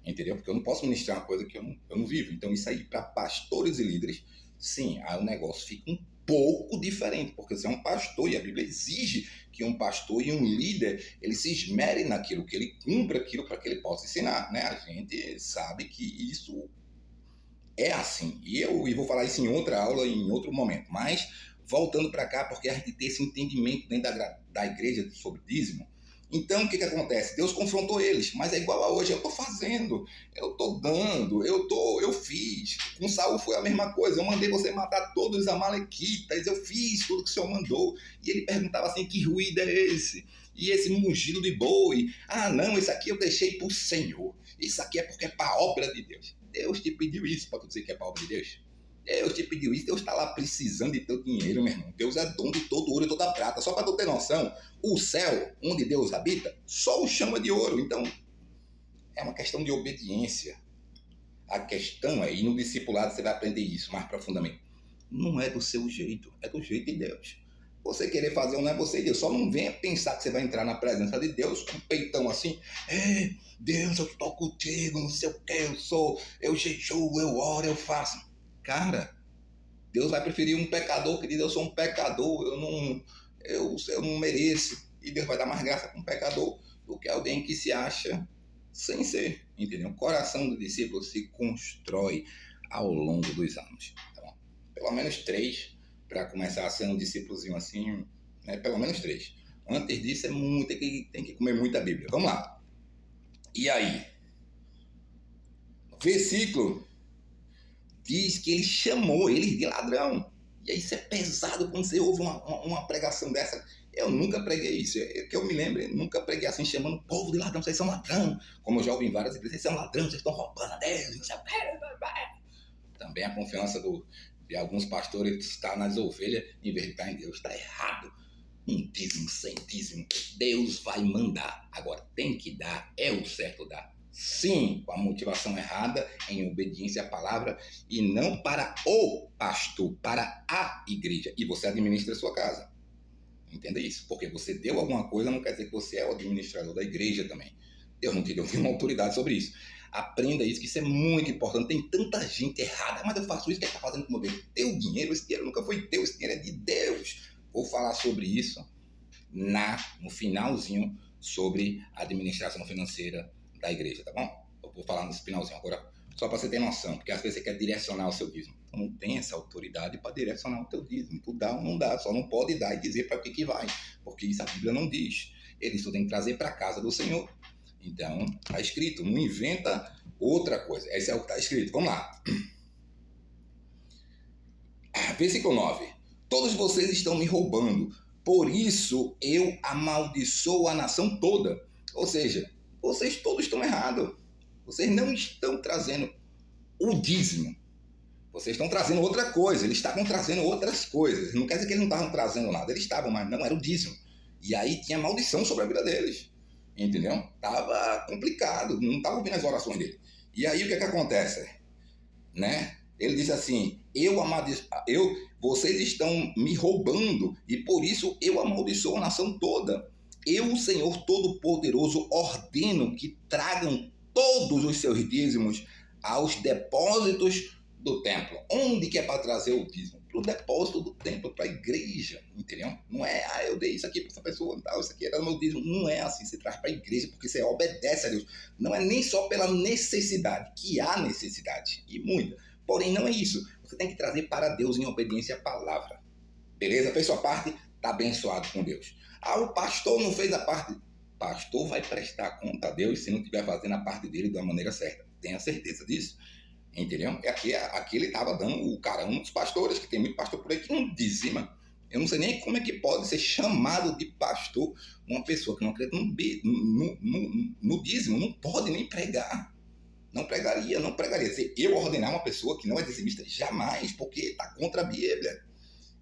Entendeu? Porque eu não posso ministrar uma coisa que eu não vivo. Então, isso aí, para pastores e líderes, sim, aí o negócio fica um pouco diferente, porque você é um pastor e a Bíblia exige que um pastor e um líder, ele se esmere naquilo, que ele cumpra aquilo para que ele possa ensinar, né? A gente sabe que isso é assim. E eu vou falar isso em outra aula, em outro momento. Mas, voltando para cá, porque a gente tem esse entendimento dentro da igreja sobre dízimo. Então, o que acontece? Deus confrontou eles, mas é igual a hoje. Eu estou fazendo, eu estou dando, eu fiz. Com Saul foi a mesma coisa. Eu mandei você matar todos os amalequitas, eu fiz tudo que o Senhor mandou. E ele perguntava assim, que ruído é esse? E esse mugido de boi? Ah, não, isso aqui eu deixei para o Senhor. Isso aqui é porque é para a obra de Deus. Deus te pediu isso para tu dizer que é para a obra de Deus? Deus te pediu isso, Deus está lá precisando de teu dinheiro, meu irmão. Deus é dono de todo ouro e toda prata. Só para tu ter noção, o céu, onde Deus habita, só o chama de ouro. Então, é uma questão de obediência. A questão é, e no discipulado você vai aprender isso mais profundamente, não é do seu jeito, é do jeito de Deus. Você querer fazer um não é você e Deus. Só não venha pensar que você vai entrar na presença de Deus com um peitão assim. Deus, eu estou contigo, não sei o que, eu jejuo, eu oro, eu faço. Cara, Deus vai preferir um pecador que diz eu sou um pecador, eu não mereço. E Deus vai dar mais graça para um pecador do que alguém que se acha sem ser. Entendeu? O coração do discípulo se constrói ao longo dos anos. Tá bom? Pelo menos 3 para começar a ser um discípulozinho assim, né? Pelo menos 3. Antes disso tem que comer muita Bíblia. Vamos lá. E aí? Versículo diz que ele chamou eles de ladrão. E aí isso é pesado quando você ouve uma pregação dessa. Eu nunca preguei isso. Que eu me lembro, nunca preguei assim, chamando o povo de ladrão. Vocês são ladrão. Como eu já ouvi em várias igrejas, vocês são ladrão, vocês estão roubando a Deus. Não sei o que. Também a confiança de alguns pastores está nas ovelhas, em vez de estar em Deus. Está errado. Um dízimo, sem dízimo, Deus vai mandar. Agora, tem que dar, é o certo dar. Sim, com a motivação errada, em obediência à palavra, e não para o pastor, para a igreja. E você administra a sua casa. Entenda isso. Porque você deu alguma coisa, não quer dizer que você é o administrador da igreja também. Deus não te deu nenhuma autoridade sobre isso. Aprenda isso, que isso é muito importante. Tem tanta gente errada. Mas eu faço isso, o que está fazendo com o meu dinheiro? Teu dinheiro, esse dinheiro nunca foi teu, esse dinheiro é de Deus. Vou falar sobre isso no finalzinho, sobre a administração financeira da igreja, tá bom? vou falar no finalzinho agora, só para você ter noção, porque às vezes você quer direcionar o seu dízimo. Então não tem essa autoridade para direcionar o teu dízimo. Tu dá ou não dá, só não pode dar e dizer para que vai, porque isso a Bíblia não diz. Ele só tem que trazer para a casa do Senhor. Então, está escrito, não inventa outra coisa. Esse é o que está escrito. Vamos lá. Versículo 9. Todos vocês estão me roubando, por isso eu amaldiçoo a nação toda. Ou seja, vocês todos estão errados. Vocês não estão trazendo o dízimo. Vocês estão trazendo outra coisa. Eles estavam trazendo outras coisas. Não quer dizer que eles não estavam trazendo nada. Eles estavam, mas não era o dízimo. E aí tinha maldição sobre a vida deles. Entendeu? Tava complicado. Não estava ouvindo as orações dele. E aí o que acontece? Né? Ele diz assim, vocês estão me roubando e por isso eu amaldiçoo a nação toda. Eu, o Senhor Todo-Poderoso, ordeno que tragam todos os seus dízimos aos depósitos do templo. Onde que é para trazer o dízimo? Para o depósito do templo, para a igreja, entendeu? Não é, eu dei isso aqui para essa pessoa, tal, isso aqui era o meu dízimo. Não é assim, você traz para a igreja, porque você obedece a Deus. Não é nem só pela necessidade, que há necessidade, e muita. Porém, não é isso. Você tem que trazer para Deus em obediência à palavra. Beleza? Fez sua parte, está abençoado com Deus. Ah, o pastor não fez a parte. O pastor vai prestar conta a Deus se não estiver fazendo a parte dele da maneira certa. Tenha certeza disso. Entendeu? Aqui ele estava dando o cara, um dos pastores, que tem muito pastor por aí que não dizima. Eu não sei nem como é que pode ser chamado de pastor uma pessoa que não acredita no dízimo, não pode nem pregar. Não pregaria. Se eu ordenar uma pessoa que não é dizimista, jamais, porque está contra a Bíblia.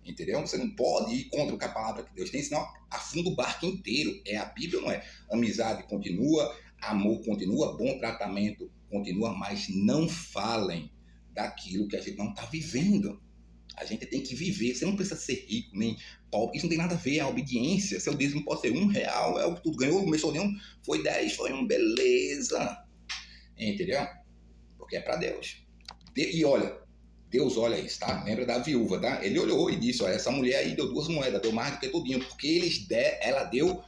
Entendeu? Você não pode ir contra o que a palavra que Deus tem, senão afunda o barco inteiro. É a Bíblia, não é? Amizade continua, amor continua, bom tratamento continua, mas não falem daquilo que a gente não está vivendo. A gente tem que viver. Você não precisa ser rico, nem pobre. Isso não tem nada a ver. A obediência, seu dízimo pode ser R$1, é o que tu ganhou, começou nenhum, foi 10, foi beleza. Entendeu? Porque é para Deus. E olha, Deus olha isso, tá? Lembra da viúva, tá? Ele olhou e disse, olha, essa mulher aí deu 2 moedas, deu mais do que tudinho, porque ela deu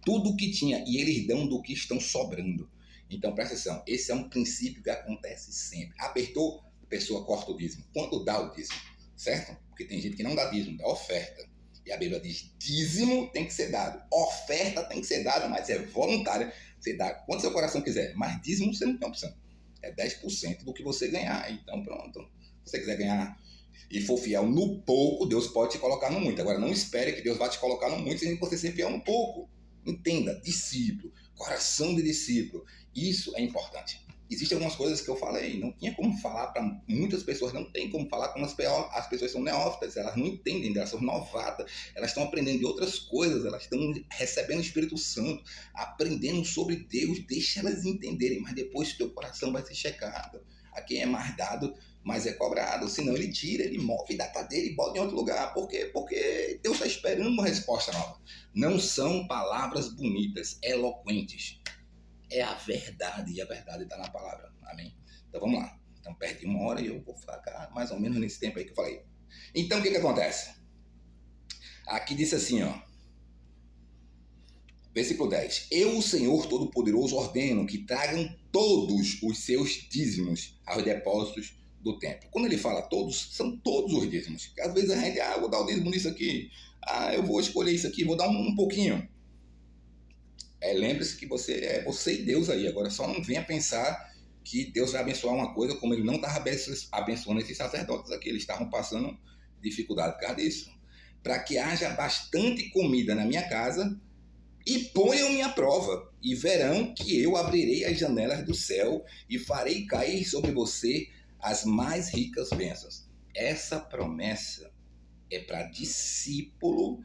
tudo o que tinha e eles dão do que estão sobrando. Então, presta atenção, esse é um princípio que acontece sempre. Apertou, a pessoa corta o dízimo. Quando dá o dízimo, certo? Porque tem gente que não dá dízimo, dá oferta. E a Bíblia diz, dízimo tem que ser dado, oferta tem que ser dada, mas é voluntária. Você dá quanto seu coração quiser, mas dízimo você não tem opção. É 10% do que você ganhar. Então, pronto. Se você quiser ganhar e for fiel no pouco, Deus pode te colocar no muito. Agora, não espere que Deus vá te colocar no muito sem você ser fiel no pouco. Entenda, discípulo, coração de discípulo. Isso é importante. Existem algumas coisas que eu falei, não tinha como falar para muitas pessoas, não tem como falar como as pessoas são neófitas, elas não entendem, elas são novatas, elas estão aprendendo de outras coisas, elas estão recebendo o Espírito Santo, aprendendo sobre Deus, deixa elas entenderem, mas depois o teu coração vai ser checado. A quem é mais dado, mais é cobrado, senão ele tira, ele move da cadeira e bota em outro lugar. Por quê? Porque Deus está esperando uma resposta nova. Não são palavras bonitas, eloquentes. É a verdade, e a verdade está na palavra. Amém? Então vamos lá. Então perdi 1 hora e eu vou ficar mais ou menos nesse tempo aí que eu falei. Então o que acontece? Aqui disse assim, ó. Versículo 10. Eu, o Senhor Todo-Poderoso, ordeno que tragam todos os seus dízimos aos depósitos do templo. Quando ele fala todos, são todos os dízimos. Às vezes a gente, eu vou dar o dízimo nisso aqui. Eu vou escolher isso aqui, vou dar um pouquinho. Lembre-se que você e Deus aí. Agora só não venha pensar que Deus vai abençoar uma coisa como ele não estava abençoando esses sacerdotes aqui. Eles estavam passando dificuldade por causa disso. Para que haja bastante comida na minha casa e ponham-me à prova e verão que eu abrirei as janelas do céu e farei cair sobre você as mais ricas bênçãos. Essa promessa é para discípulo,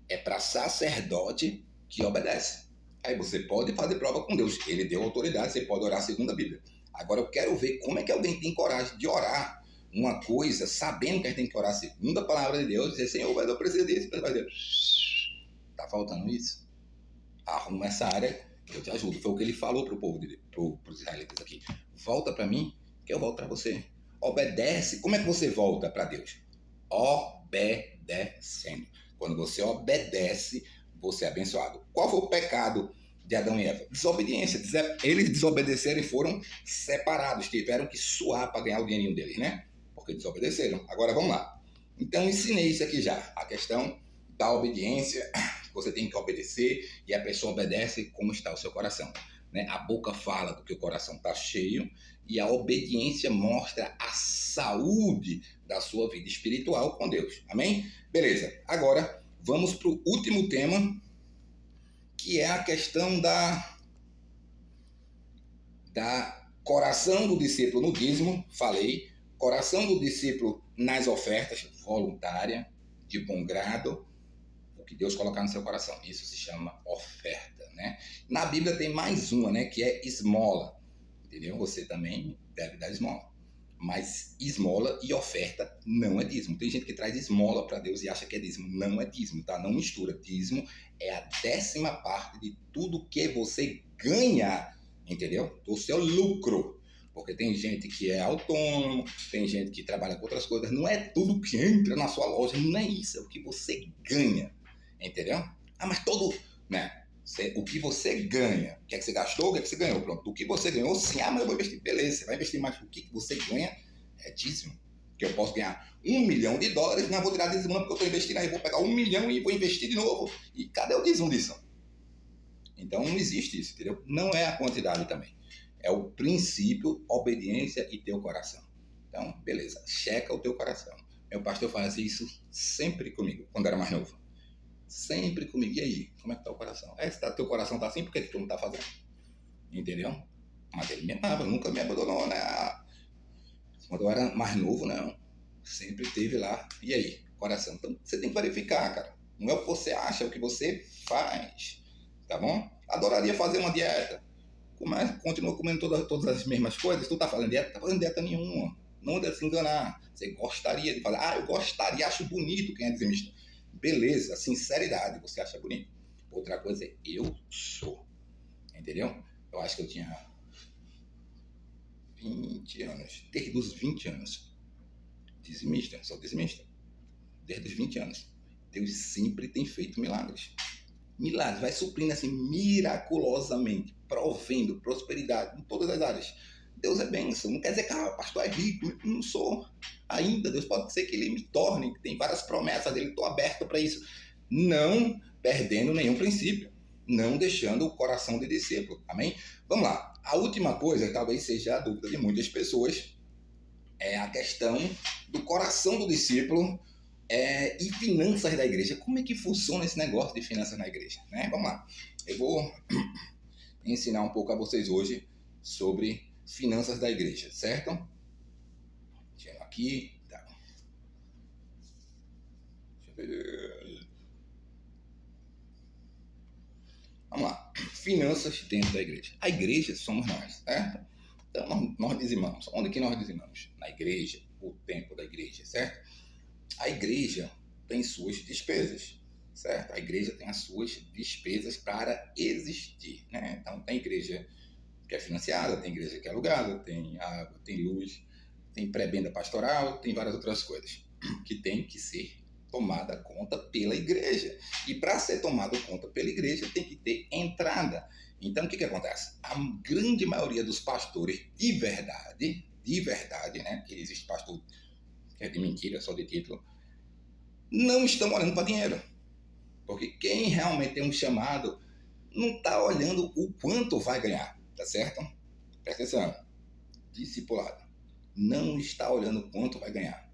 é para sacerdote que obedece. Aí você pode fazer prova com Deus. Ele deu autoridade, você pode orar segundo a Bíblia. Agora eu quero ver como é que alguém tem coragem de orar uma coisa, sabendo que a gente tem que orar segundo a palavra de Deus, e dizer, Senhor, eu preciso disso, vai dizer, tá faltando isso? Arruma essa área, eu te ajudo. Foi o que ele falou para o povo, para os israelitas aqui. Volta para mim, que eu volto para você. Obedece. Como é que você volta para Deus? Obedecendo. Quando você obedece, você é abençoado. Qual foi o pecado de Adão e Eva? Desobediência. Eles desobedeceram e foram separados. Tiveram que suar para ganhar o dinheirinho deles, né? Porque desobedeceram. Agora vamos lá. Então ensinei isso aqui já. A questão da obediência. Você tem que obedecer e a pessoa obedece como está o seu coração. Né? A boca fala do que o coração está cheio e a obediência mostra a saúde da sua vida espiritual com Deus. Amém? Beleza. Agora vamos para o último tema, que é a questão da coração do discípulo no dízimo. Falei. Coração do discípulo nas ofertas, voluntária, de bom grado, o que Deus colocar no seu coração. Isso se chama oferta, né? Na Bíblia tem mais uma, né? Que é esmola. Entendeu? Você também deve dar esmola. Mas esmola e oferta não é dízimo. Tem gente que traz esmola para Deus e acha que é dízimo. Não é dízimo, tá? Não mistura. Dízimo é a 10ª parte de tudo que você ganha, entendeu? Do seu lucro. Porque tem gente que é autônomo, tem gente que trabalha com outras coisas. Não é tudo que entra na sua loja, não é isso. É o que você ganha, entendeu? Ah, mas todo, né? O que você ganha, o que é que você gastou, o que é que você ganhou, pronto. O que você ganhou, sim, mas eu vou investir, beleza, você vai investir mais. O que você ganha é dízimo. Que eu posso ganhar $1 milhão, não vou tirar dízimo não, porque eu estou investindo, aí eu vou pegar 1 milhão e vou investir de novo. E cadê o dízimo disso? Então não existe isso, entendeu? Não é a quantidade também. É o princípio, obediência e teu coração. Então, beleza, checa o teu coração. Meu pastor fazia isso sempre comigo, quando era mais novo. Sempre comigo. E aí, como é que tá o coração? Teu coração tá assim, por que tu não tá fazendo? Entendeu? Mas ele me amava, nunca me abandonou, né? Quando eu era mais novo, não. Sempre teve lá. E aí, coração? Então, você tem que verificar, cara. Não é o que você acha, é o que você faz. Tá bom? Adoraria fazer uma dieta. Continua comendo todas as mesmas coisas. Tu tá fazendo dieta? Tá fazendo dieta nenhuma. Não deve se enganar. Você gostaria de fazer. Eu gostaria, acho bonito quem é dizimista. Beleza, sinceridade, você acha bonito. Outra coisa é, eu sou. Entendeu? Eu acho que eu tinha 20 anos. Desde os 20 anos. Dizimista, sou dizimista. Desde os 20 anos. Deus sempre tem feito milagres. Milagres, vai suprindo assim miraculosamente, provendo prosperidade em todas as áreas. Deus é bênção, não quer dizer que o pastor é rico, não sou ainda. Deus pode ser que ele me torne, tem várias promessas dele, estou aberto para isso. Não perdendo nenhum princípio, não deixando o coração de discípulo, amém? Vamos lá, a última coisa, talvez seja a dúvida de muitas pessoas, é a questão do coração do discípulo. E finanças da igreja. Como é que funciona esse negócio de finanças na igreja? Né? Vamos lá. Eu vou ensinar um pouco a vocês hoje sobre finanças da igreja, certo? Deixa eu aqui. Tá. Deixa eu ver. Vamos lá. Finanças dentro da igreja. A igreja somos nós, certo? Então nós dizimamos. Onde que nós dizimamos? Na igreja, o templo da igreja, certo? A igreja tem suas despesas, certo? A igreja tem as suas despesas para existir, né? Então, tem igreja que é financiada, tem igreja que é alugada, tem água, tem luz, tem pré-benda pastoral, tem várias outras coisas que tem que ser tomada conta pela igreja. E para ser tomado conta pela igreja, tem que ter entrada. Então, o que acontece? A grande maioria dos pastores de verdade, né? Que existe pastor que é de mentira, só de título, não estão olhando para dinheiro. Porque quem realmente tem um chamado não está olhando o quanto vai ganhar, tá certo? Presta atenção. Discipulado. Não está olhando quanto vai ganhar.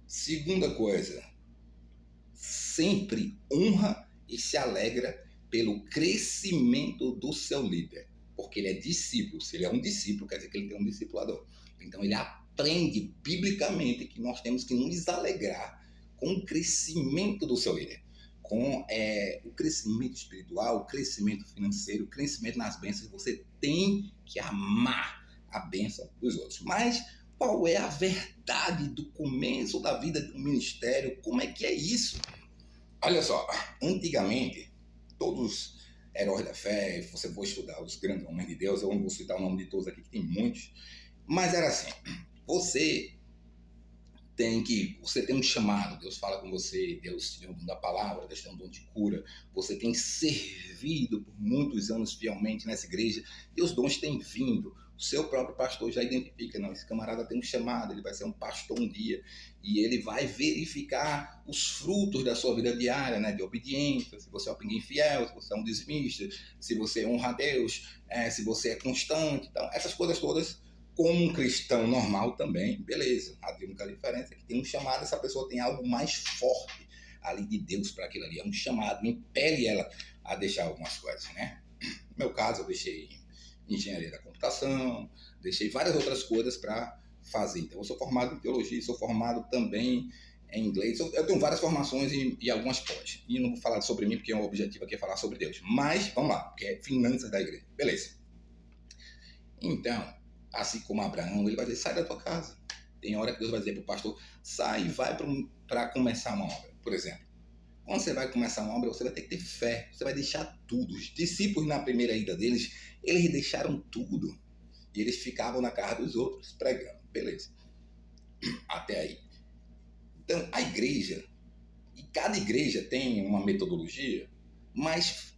Segunda coisa, sempre honra e se alegra pelo crescimento do seu líder. Porque ele é discípulo. Se ele é um discípulo, quer dizer que ele tem um discipulador. Então ele aprende biblicamente que nós temos que nos alegrar com o crescimento do seu líder, com o crescimento espiritual, o crescimento financeiro, o crescimento nas bênçãos. Você tem que amar a bênção dos outros. Mas qual é a verdade do começo da vida do ministério? Como é que é isso? Olha só, antigamente, todos os heróis da fé, você for estudar os grandes homens de Deus, eu não vou citar o nome de todos aqui, que tem muitos, mas era assim, você você tem um chamado, Deus fala com você, Deus te deu um dom da palavra, Deus te deu um dom de cura, você tem servido por muitos anos fielmente nessa igreja, e os dons têm vindo. O seu próprio pastor já identifica, não, esse camarada tem um chamado, ele vai ser um pastor um dia, e ele vai verificar os frutos da sua vida diária, né, de obediência, se você é alguém fiel, se você é um dizimista, se você honra a Deus, se você é constante. Então, essas coisas todas, como um cristão normal também, beleza. A única diferença é que tem um chamado, essa pessoa tem algo mais forte ali de Deus para aquilo ali. É um chamado, impele ela a deixar algumas coisas, né? No meu caso, eu deixei engenharia da computação, deixei várias outras coisas para fazer. Então, eu sou formado em teologia, sou formado também em inglês. Eu tenho várias formações e algumas pós. E não vou falar sobre mim, porque o objetivo aqui é falar sobre Deus. Mas, vamos lá, porque é finanças da igreja. Beleza. Então, assim como Abraão, ele vai dizer, sai da tua casa. Tem hora que Deus vai dizer para o pastor, sai e vai para começar uma obra. Por exemplo, quando você vai começar uma obra, você vai ter que ter fé. Você vai deixar tudo. Os discípulos, na primeira ida deles, eles deixaram tudo. E eles ficavam na casa dos outros, pregando. Beleza. Até aí. Então, a igreja, e cada igreja tem uma metodologia, mas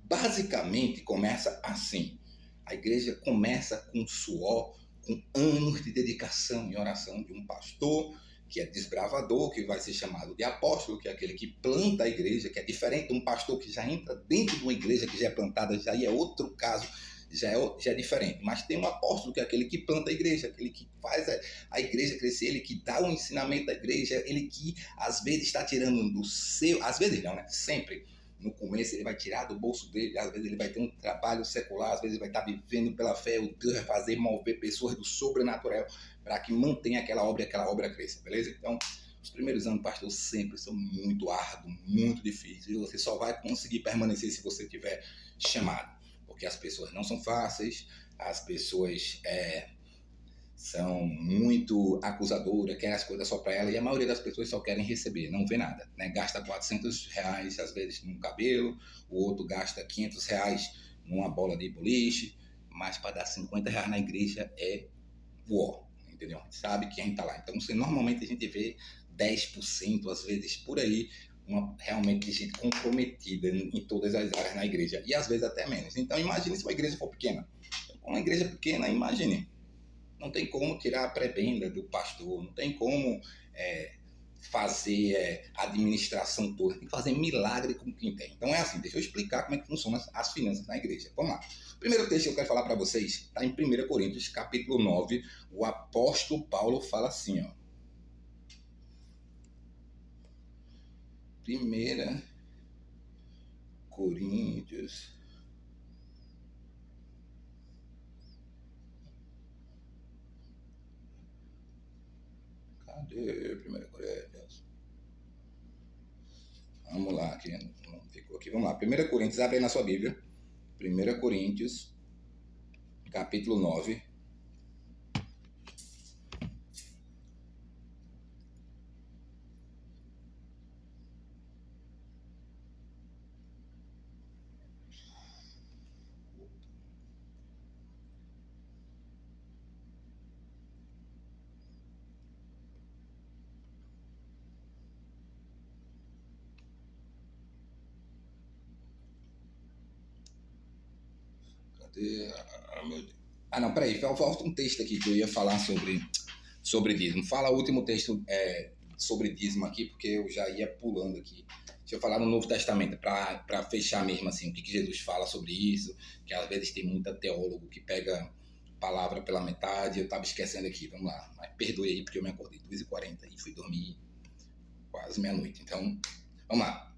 basicamente começa assim. A igreja começa com suor, com anos de dedicação e oração de um pastor que é desbravador, que vai ser chamado de apóstolo, que é aquele que planta a igreja, que é diferente de um pastor que já entra dentro de uma igreja que já é plantada, já é outro caso, já é diferente. Mas tem um apóstolo que é aquele que planta a igreja, aquele que faz a igreja crescer, ele que dá o ensinamento da igreja, ele que às vezes está tirando do seu, às vezes não, né? Sempre. No começo ele vai tirar do bolso dele, às vezes ele vai ter um trabalho secular, às vezes ele vai estar vivendo pela fé, o Deus vai fazer mover pessoas do sobrenatural para que mantenha aquela obra cresça, beleza? Então, os primeiros anos, pastor, sempre são muito árduos, muito difíceis, e você só vai conseguir permanecer se você tiver chamado, porque as pessoas não são fáceis, as pessoas são muito acusadoras, querem as coisas só para ela, e a maioria das pessoas só querem receber, não vê nada, né? Gasta R$400 às vezes num cabelo, o outro gasta R$500 numa bola de boliche, mas para dar R$50 na igreja é uó, entendeu? A gente sabe que a gente está lá. Então, normalmente a gente vê 10%, às vezes por aí, realmente gente comprometida em todas as áreas na igreja, e às vezes até menos. Então, imagine se uma igreja for pequena. Uma igreja pequena, imagine. Não tem como tirar a prebenda do pastor, não tem como fazer administração toda, tem que fazer milagre com quem tem. Então é assim, deixa eu explicar como é que funcionam as finanças na igreja. Vamos lá. O primeiro texto que eu quero falar para vocês está em 1 Coríntios, capítulo 9, o apóstolo Paulo fala assim, ó. 1 Coríntios... Cadê 1 Coríntios? Vamos lá, aqui não ficou aqui. Vamos lá. 1 Coríntios, abre aí na sua Bíblia. 1 Coríntios, capítulo 9. Não, peraí, falta um texto aqui que eu ia falar sobre dízimo. Fala o último texto sobre dízimo aqui, porque eu já ia pulando aqui. Deixa eu falar no Novo Testamento, para fechar mesmo assim, o que Jesus fala sobre isso, que às vezes tem muita teólogo que pega palavra pela metade, eu estava esquecendo aqui, vamos lá. Mas perdoe aí, porque eu me acordei 2h40 e fui dormir quase meia-noite. Então, vamos lá.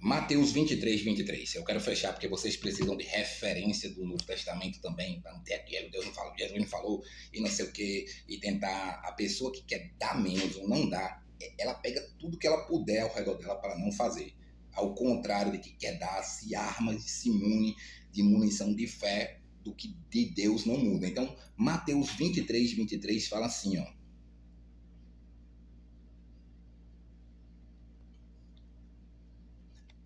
Mateus 23. Eu quero fechar porque vocês precisam de referência do Novo Testamento também, para não ter aquilo, Deus não falou, Jesus não falou, e não sei o quê, e tentar, a pessoa que quer dar menos ou não dar, ela pega tudo que ela puder ao redor dela para não fazer. Ao contrário de que quer dar, se arma e se mune de munição de fé do que de Deus não muda. Então, Mateus 23 fala assim, ó.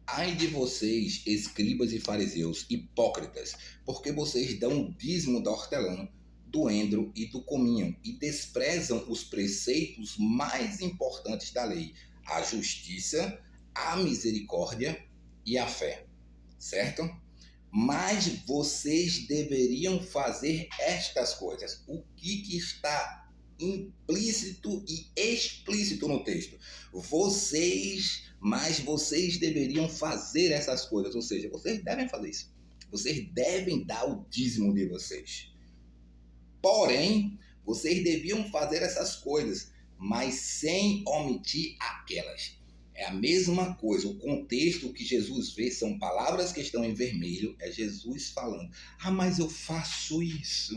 Ai de vocês, escribas e fariseus, hipócritas, porque vocês dão o dízimo da hortelã, do endro e do cominho, e desprezam os preceitos mais importantes da lei, a justiça, a misericórdia e a fé, certo? Mas vocês deveriam fazer estas coisas. O que está implícito e explícito no texto? Mas vocês deveriam fazer essas coisas, ou seja, vocês devem fazer isso. Vocês devem dar o dízimo de vocês. Porém, vocês deviam fazer essas coisas, mas sem omitir aquelas. É a mesma coisa, o contexto que Jesus vê são palavras que estão em vermelho, é Jesus falando, mas eu faço isso,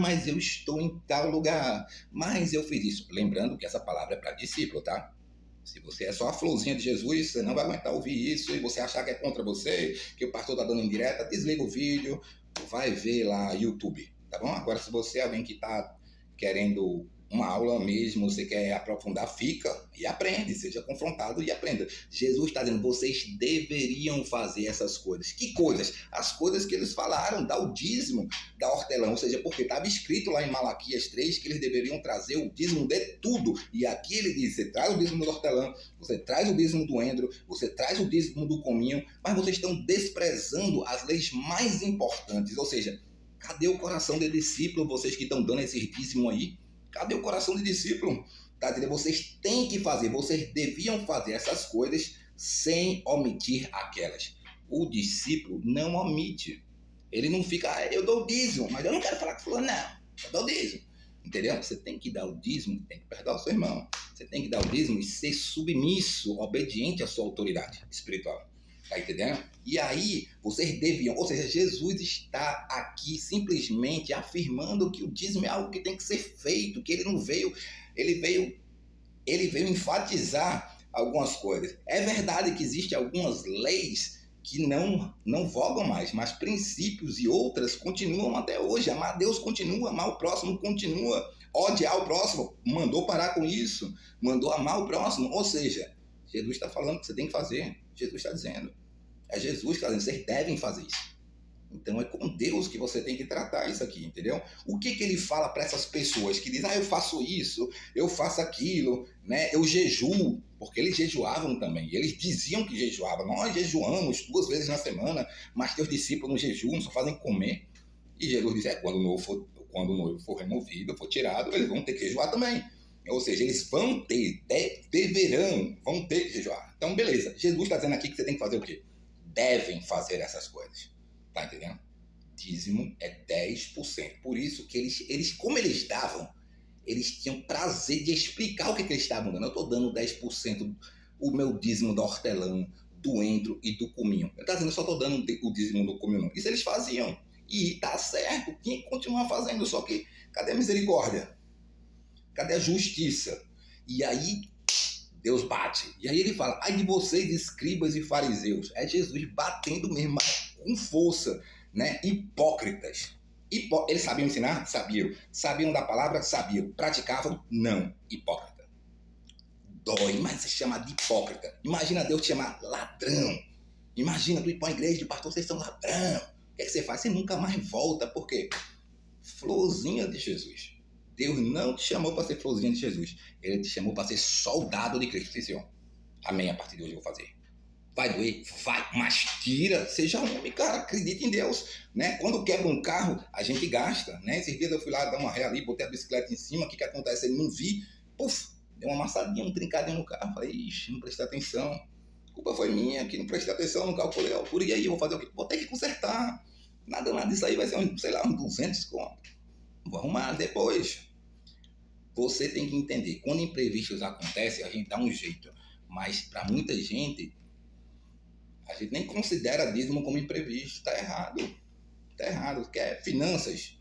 mas eu estou em tal lugar, mas eu fiz isso. Lembrando que essa palavra é para discípulo, tá? Se você é só a florzinha de Jesus, você não vai aguentar ouvir isso e você achar que é contra você, que o pastor está dando indireta, desliga o vídeo, vai ver lá YouTube, tá bom? Agora, se você é alguém que está querendo uma aula mesmo, você quer aprofundar, fica e aprende, seja confrontado e aprenda. Jesus está dizendo, vocês deveriam fazer essas coisas. Que coisas? As coisas que eles falaram, dar o dízimo da hortelã, ou seja, porque estava escrito lá em Malaquias 3 que eles deveriam trazer o dízimo de tudo. E aqui ele diz, você traz o dízimo da hortelã, você traz o dízimo do endro, você traz o dízimo do cominho, mas vocês estão desprezando as leis mais importantes, ou seja, cadê o coração de discípulo, vocês que estão dando esse dízimo aí? Cadê o coração de discípulo? Tá entendendo? Vocês têm que fazer, vocês deviam fazer essas coisas sem omitir aquelas. O discípulo não omite. Ele não fica, eu dou o dízimo, mas eu não quero falar com fulano, não. Eu dou o dízimo. Entendeu? Você tem que dar o dízimo, tem que perdoar o seu irmão. Você tem que dar o dízimo e ser submisso, obediente à sua autoridade espiritual. Tá entendendo? E aí, vocês deviam, ou seja, Jesus está aqui simplesmente afirmando que o dízimo é algo que tem que ser feito, que ele não veio, ele veio enfatizar algumas coisas. É verdade que existem algumas leis que não vogam mais, mas princípios e outras continuam até hoje. Amar Deus continua, amar o próximo continua, odiar o próximo, mandou parar com isso, mandou amar o próximo, ou seja, Jesus está falando que você tem que fazer, Jesus está dizendo. É Jesus que está dizendo, vocês devem fazer isso. Então é com Deus que você tem que tratar isso aqui, entendeu? O que ele fala para essas pessoas que dizem, eu faço isso, eu faço aquilo, né? Eu jejuo, porque eles jejuavam também. Eles diziam que jejuavam. Nós jejuamos 2 vezes na semana, mas teus discípulos não jejuam, só fazem comer. E Jesus diz, quando o noivo for removido, for tirado, eles vão ter que jejuar também. Ou seja, eles vão ter que jejuar. Então, beleza. Jesus está dizendo aqui que você tem que fazer o quê? Devem fazer essas coisas. Tá entendendo? Dízimo é 10%. Por isso que eles como eles davam, eles tinham prazer de explicar o que eles estavam dando. Eu estou dando 10% o meu dízimo da hortelã, do endro e do cominho. Ele está dizendo, eu só estou dando o dízimo do cominho. Não. Isso eles faziam. E tá certo, tinha que continuar fazendo. Só que cadê a misericórdia? Cadê a justiça? E aí Deus bate. E aí ele fala, ai de vocês, escribas e fariseus. É Jesus batendo mesmo, mas com força, né? Hipócritas. Eles sabiam ensinar? Sabiam. Sabiam da palavra? Sabiam. Praticavam? Não. Hipócrita. Dói, mas se chama de hipócrita. Imagina Deus te chamar ladrão. Imagina tu ir para uma igreja de pastor, vocês são ladrão. O que é que você faz? Você nunca mais volta. Por quê? Florzinha de Jesus. Deus não te chamou para ser florzinha de Jesus. Ele te chamou para ser soldado de Cristo. Sim, senhor. Amém. A partir de hoje eu vou fazer. Vai doer? Vai. Mas tira. Seja homem, cara. Acredite em Deus. Né? Quando quebra um carro, a gente gasta. Né? Esses dias eu fui lá dar uma ré ali, botei a bicicleta em cima. O que acontece? Ele não vi. Puf. Deu uma amassadinha, um trincadinho no carro. Falei, ixi, não prestei atenção. A culpa foi minha, que não prestei atenção, não calculei a altura. E aí, eu vou fazer o quê? Vou ter que consertar. Nada disso aí vai ser, uns 200 conto. Vou arrumar depois. Você tem que entender, quando imprevistos acontecem, a gente dá um jeito. Mas para muita gente, a gente nem considera dízimo como imprevisto. Está errado. Está errado. Quer finanças,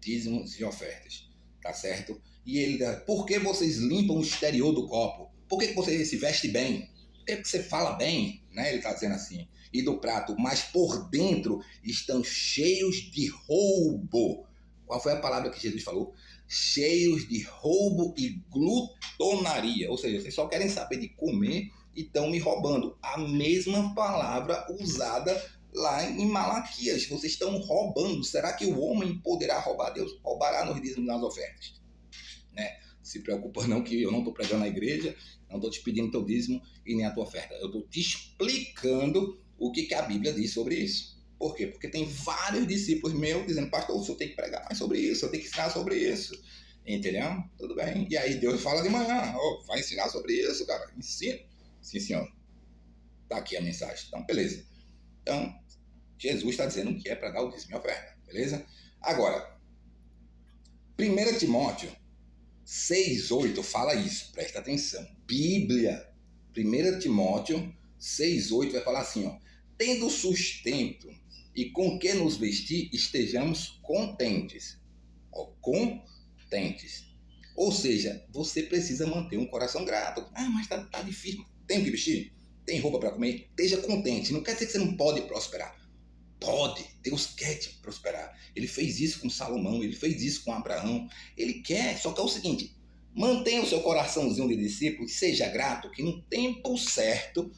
dízimos e ofertas. Tá certo? E ele diz, por que vocês limpam o exterior do copo? Por que você se veste bem? Por que você fala bem? Né? Ele está dizendo assim. E do prato, mas por dentro estão cheios de roubo. Qual foi a palavra que Jesus falou? Cheios de roubo e glutonaria. Ou seja, vocês só querem saber de comer e estão me roubando. A mesma palavra usada lá em Malaquias. Vocês estão roubando. Será que o homem poderá roubar? Deus roubará nos dízimos nas ofertas. Né? Se preocupa não, que eu não estou pregando na igreja, não estou te pedindo teu dízimo e nem a tua oferta. Eu estou te explicando o que a Bíblia diz sobre isso. Por quê? Porque tem vários discípulos meus dizendo, pastor, o senhor tem que pregar mais sobre isso, eu tenho que ensinar sobre isso. Entendeu? Tudo bem. E aí Deus fala de manhã, vai ensinar sobre isso, cara. Ensina. Sim, senhor. Tá aqui a mensagem. Então, beleza. Então, Jesus está dizendo que é para dar o dízimo e a oferta. Beleza? Agora, 1 Timóteo 6,8 fala isso. Presta atenção. Bíblia. 1 Timóteo 6,8 vai falar assim, tendo sustento e com que nos vestir, estejamos contentes. Contentes. Ou seja, você precisa manter um coração grato. Mas tá difícil. Tem o que vestir? Tem roupa para comer? Esteja contente. Não quer dizer que você não pode prosperar. Pode. Deus quer te prosperar. Ele fez isso com Salomão. Ele fez isso com Abraão. Ele quer. Só que é o seguinte. Mantenha o seu coraçãozinho de discípulo. Seja grato que no tempo certo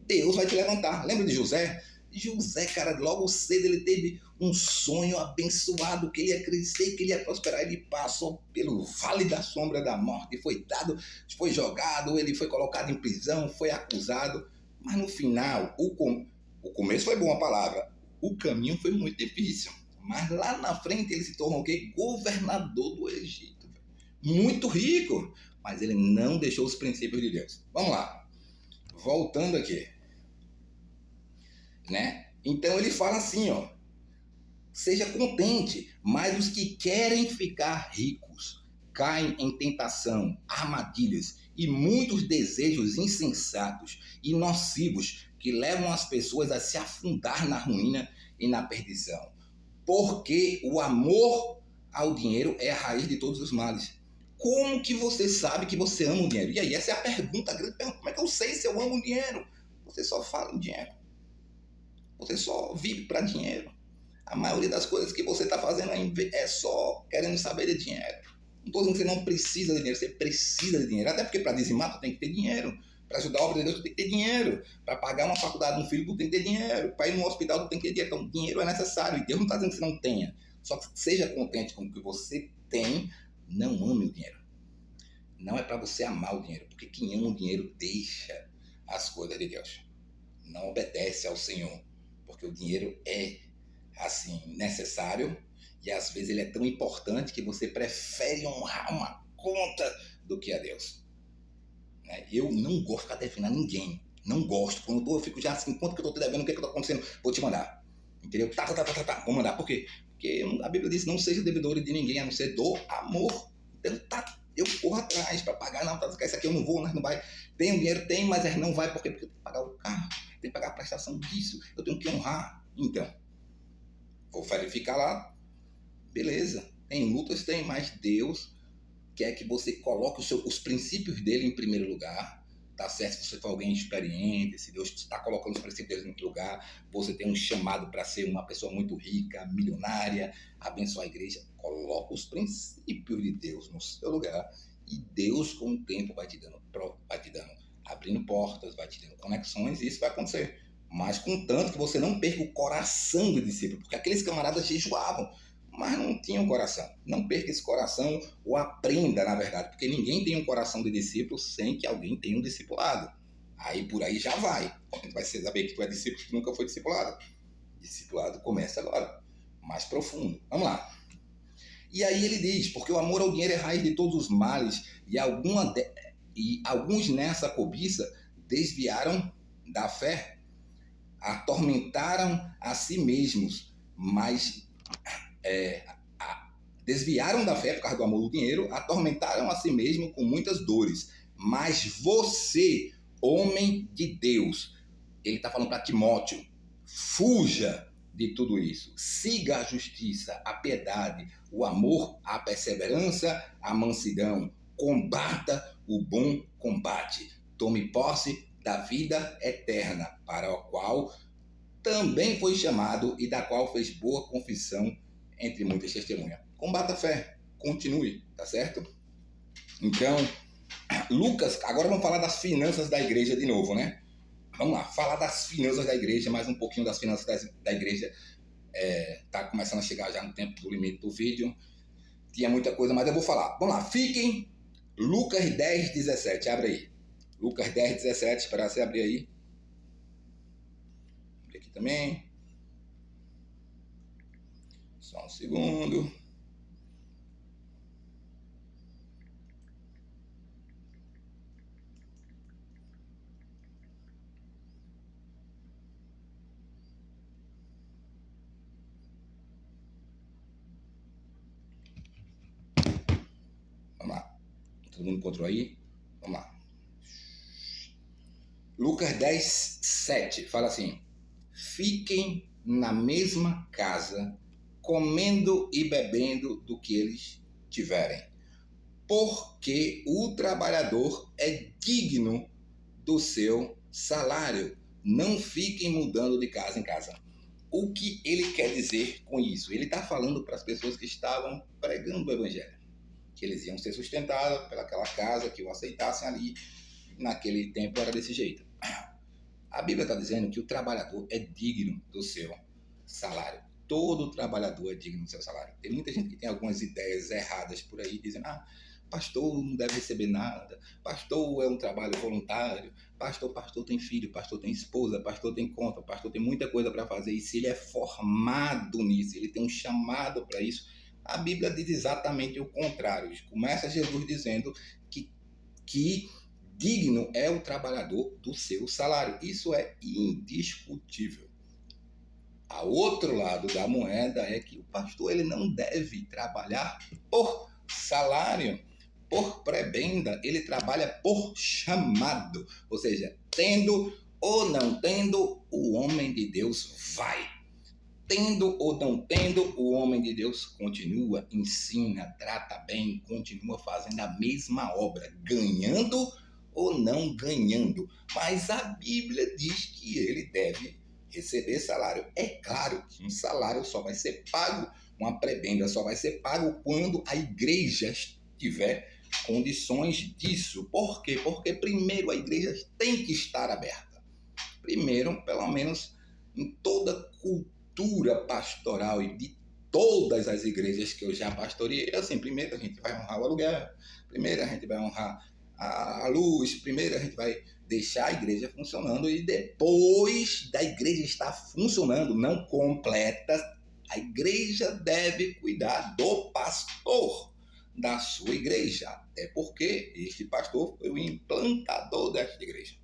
Deus vai te levantar. Lembra de José? José, cara, logo cedo ele teve um sonho abençoado, que ele ia crescer, que ele ia prosperar. Ele passou pelo vale da sombra da morte, foi jogado, ele foi colocado em prisão, foi acusado. Mas no final, o começo foi boa a palavra, o caminho foi muito difícil. Mas lá na frente ele se tornou o quê? Governador do Egito. Muito rico, mas ele não deixou os princípios de Deus. Vamos lá, voltando aqui. Né? Então ele fala assim, seja contente, mas os que querem ficar ricos caem em tentação, armadilhas e muitos desejos insensatos e nocivos que levam as pessoas a se afundar na ruína e na perdição. Porque o amor ao dinheiro é a raiz de todos os males. Como que você sabe que você ama o dinheiro? E aí, essa é a pergunta, a grande pergunta. Como é que eu sei se eu amo o dinheiro? Você só fala em dinheiro. Você só vive para dinheiro. A maioria das coisas que você está fazendo é só querendo saber de dinheiro. Não estou dizendo que você não precisa de dinheiro, você precisa de dinheiro. Até porque para dizimar tu tem que ter dinheiro. Para ajudar a obra de Deus tu tem que ter dinheiro. Para pagar uma faculdade de um filho tu tem que ter dinheiro. Para ir no hospital tu tem que ter dinheiro. Então dinheiro é necessário. E Deus não está dizendo que você não tenha. Só que seja contente com o que você tem. Não ame o dinheiro. Não é para você amar o dinheiro. Porque quem ama o dinheiro deixa as coisas de Deus. Não obedece ao Senhor. Porque o dinheiro é, assim, necessário e às vezes ele é tão importante que você prefere honrar uma conta do que a Deus. Né? Eu não gosto de ficar devendo a ninguém. Não gosto. Quando eu fico já assim, quanto que eu estou te devendo, o que está acontecendo? Vou te mandar. Entendeu? Tá. Vou mandar. Por quê? Porque a Bíblia diz, não seja devedor de ninguém, a não ser do amor. Então eu corro atrás para pagar. Não, isso aqui eu não vou, não vai. Tem o dinheiro, tem, mas não vai. Por quê? Porque eu tenho que pagar o carro. Tem que pagar a prestação disso, eu tenho que honrar. Então, vou verificar lá, beleza, tem lutas, tem, mas Deus quer que você coloque os princípios dele em primeiro lugar, tá certo? Se você for alguém experiente, se Deus está colocando os princípios dele em primeiro lugar, você tem um chamado para ser uma pessoa muito rica, milionária, abençoar a igreja, coloca os princípios de Deus no seu lugar e Deus com o tempo vai te dando abrindo portas, vai te dando conexões e isso vai acontecer. Mas contanto que você não perca o coração do discípulo, porque aqueles camaradas jejuavam, mas não tinham coração. Não perca esse coração ou aprenda, na verdade, porque ninguém tem um coração de discípulo sem que alguém tenha um discipulado. Aí por aí já vai. A gente vai saber que tu é discípulo que nunca foi discipulado. Discipulado começa agora, mais profundo. Vamos lá. E aí ele diz, porque o amor ao dinheiro é raiz de todos os males e alguns nessa cobiça desviaram da fé, atormentaram a si mesmos, mas desviaram da fé por causa do amor do dinheiro, atormentaram a si mesmos com muitas dores. Mas você, homem de Deus, ele está falando para Timóteo, fuja de tudo isso. Siga a justiça, a piedade, o amor, a perseverança, a mansidão. Combata o bom combate. Tome posse da vida eterna, para a qual também foi chamado e da qual fez boa confissão entre muitas testemunhas. Combata a fé, continue, tá certo? Então, Lucas, agora vamos falar das finanças da igreja de novo, né? Vamos lá, falar das finanças da igreja, mais um pouquinho das finanças da igreja. Tá começando a chegar já no tempo do limite do vídeo. Tinha muita coisa, mas eu vou falar. Vamos lá, fiquem. Lucas 10, 17, abre aí. Lucas 10, 17, esperar você abrir aí. Abre aqui também. Só um segundo. Vamos lá. Todo mundo encontrou aí? Vamos lá. Lucas 10, 7. Fala assim. Fiquem na mesma casa, comendo e bebendo do que eles tiverem. Porque o trabalhador é digno do seu salário. Não fiquem mudando de casa em casa. O que ele quer dizer com isso? Ele está falando para as pessoas que estavam pregando o evangelho, que eles iam ser sustentados pelaquela casa, que o aceitassem ali. Naquele tempo era desse jeito. A Bíblia está dizendo que o trabalhador é digno do seu salário. Todo trabalhador é digno do seu salário. Tem muita gente que tem algumas ideias erradas por aí, dizendo, pastor não deve receber nada, pastor é um trabalho voluntário, pastor tem filho, pastor tem esposa, pastor tem conta, pastor tem muita coisa para fazer. E se ele é formado nisso, ele tem um chamado para isso, a Bíblia diz exatamente o contrário. Começa Jesus dizendo que digno é o trabalhador do seu salário. Isso é indiscutível. A outro lado da moeda é que o pastor ele não deve trabalhar por salário, por prebenda, ele trabalha por chamado. Ou seja, tendo ou não tendo, o homem de Deus vai. Tendo ou não tendo, o homem de Deus continua, ensina, trata bem, continua fazendo a mesma obra, ganhando ou não ganhando. Mas a Bíblia diz que ele deve receber salário. É claro que um salário só vai ser pago, uma prebenda só vai ser pago quando a igreja tiver condições disso. Por quê? Porque primeiro a igreja tem que estar aberta. Primeiro, pelo menos em toda cultura pastoral e de todas as igrejas que eu já pastoreei, assim, primeiro a gente vai honrar o aluguel, primeiro a gente vai honrar a luz, primeiro a gente vai deixar a igreja funcionando e depois da igreja estar funcionando, não completa, a igreja deve cuidar do pastor da sua igreja, até porque este pastor foi o implantador desta igreja.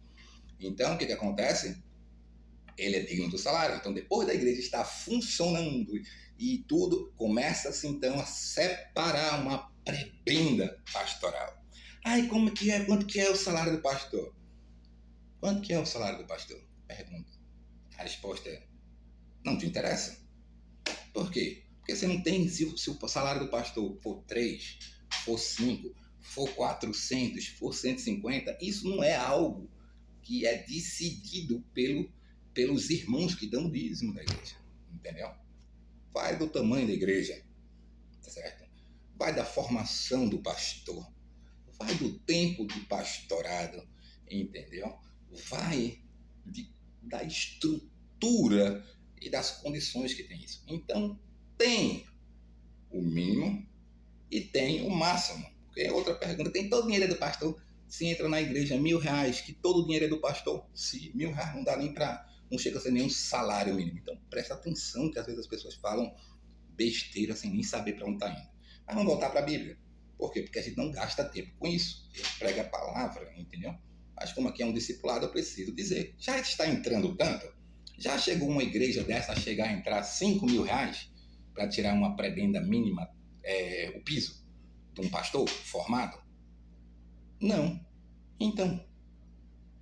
Então, o que acontece? Ele é digno do salário. Então, depois da igreja estar funcionando e tudo, começa-se então a separar uma prebenda pastoral. Como que é? Quanto que é o salário do pastor? Quanto que é o salário do pastor? Pergunta. A resposta é, não te interessa. Por quê? Porque você não tem, se o salário do pastor for 3, for 5, for 400, for 150, isso não é algo que é decidido pelos irmãos que dão o dízimo da igreja. Entendeu? Vai do tamanho da igreja, certo? Vai da formação do pastor. Vai do tempo do pastorado, entendeu? Vai da estrutura e das condições que tem isso. Então, tem o mínimo e tem o máximo. Porque outra pergunta, tem todo o dinheiro do pastor? Se entra na igreja R$1.000, que todo o dinheiro é do pastor? Se R$1.000 não dá nem para, não chega a ser nenhum salário mínimo. Então, presta atenção que às vezes as pessoas falam besteira sem nem saber para onde está indo. Mas vamos voltar para a Bíblia. Por quê? Porque a gente não gasta tempo com isso. Ele prega a palavra, entendeu? Mas como aqui é um discipulado, eu preciso dizer. Já está entrando tanto? Já chegou uma igreja dessa a chegar a entrar R$5.000 para tirar uma prebenda mínima, o piso de um pastor formado? Não. Então,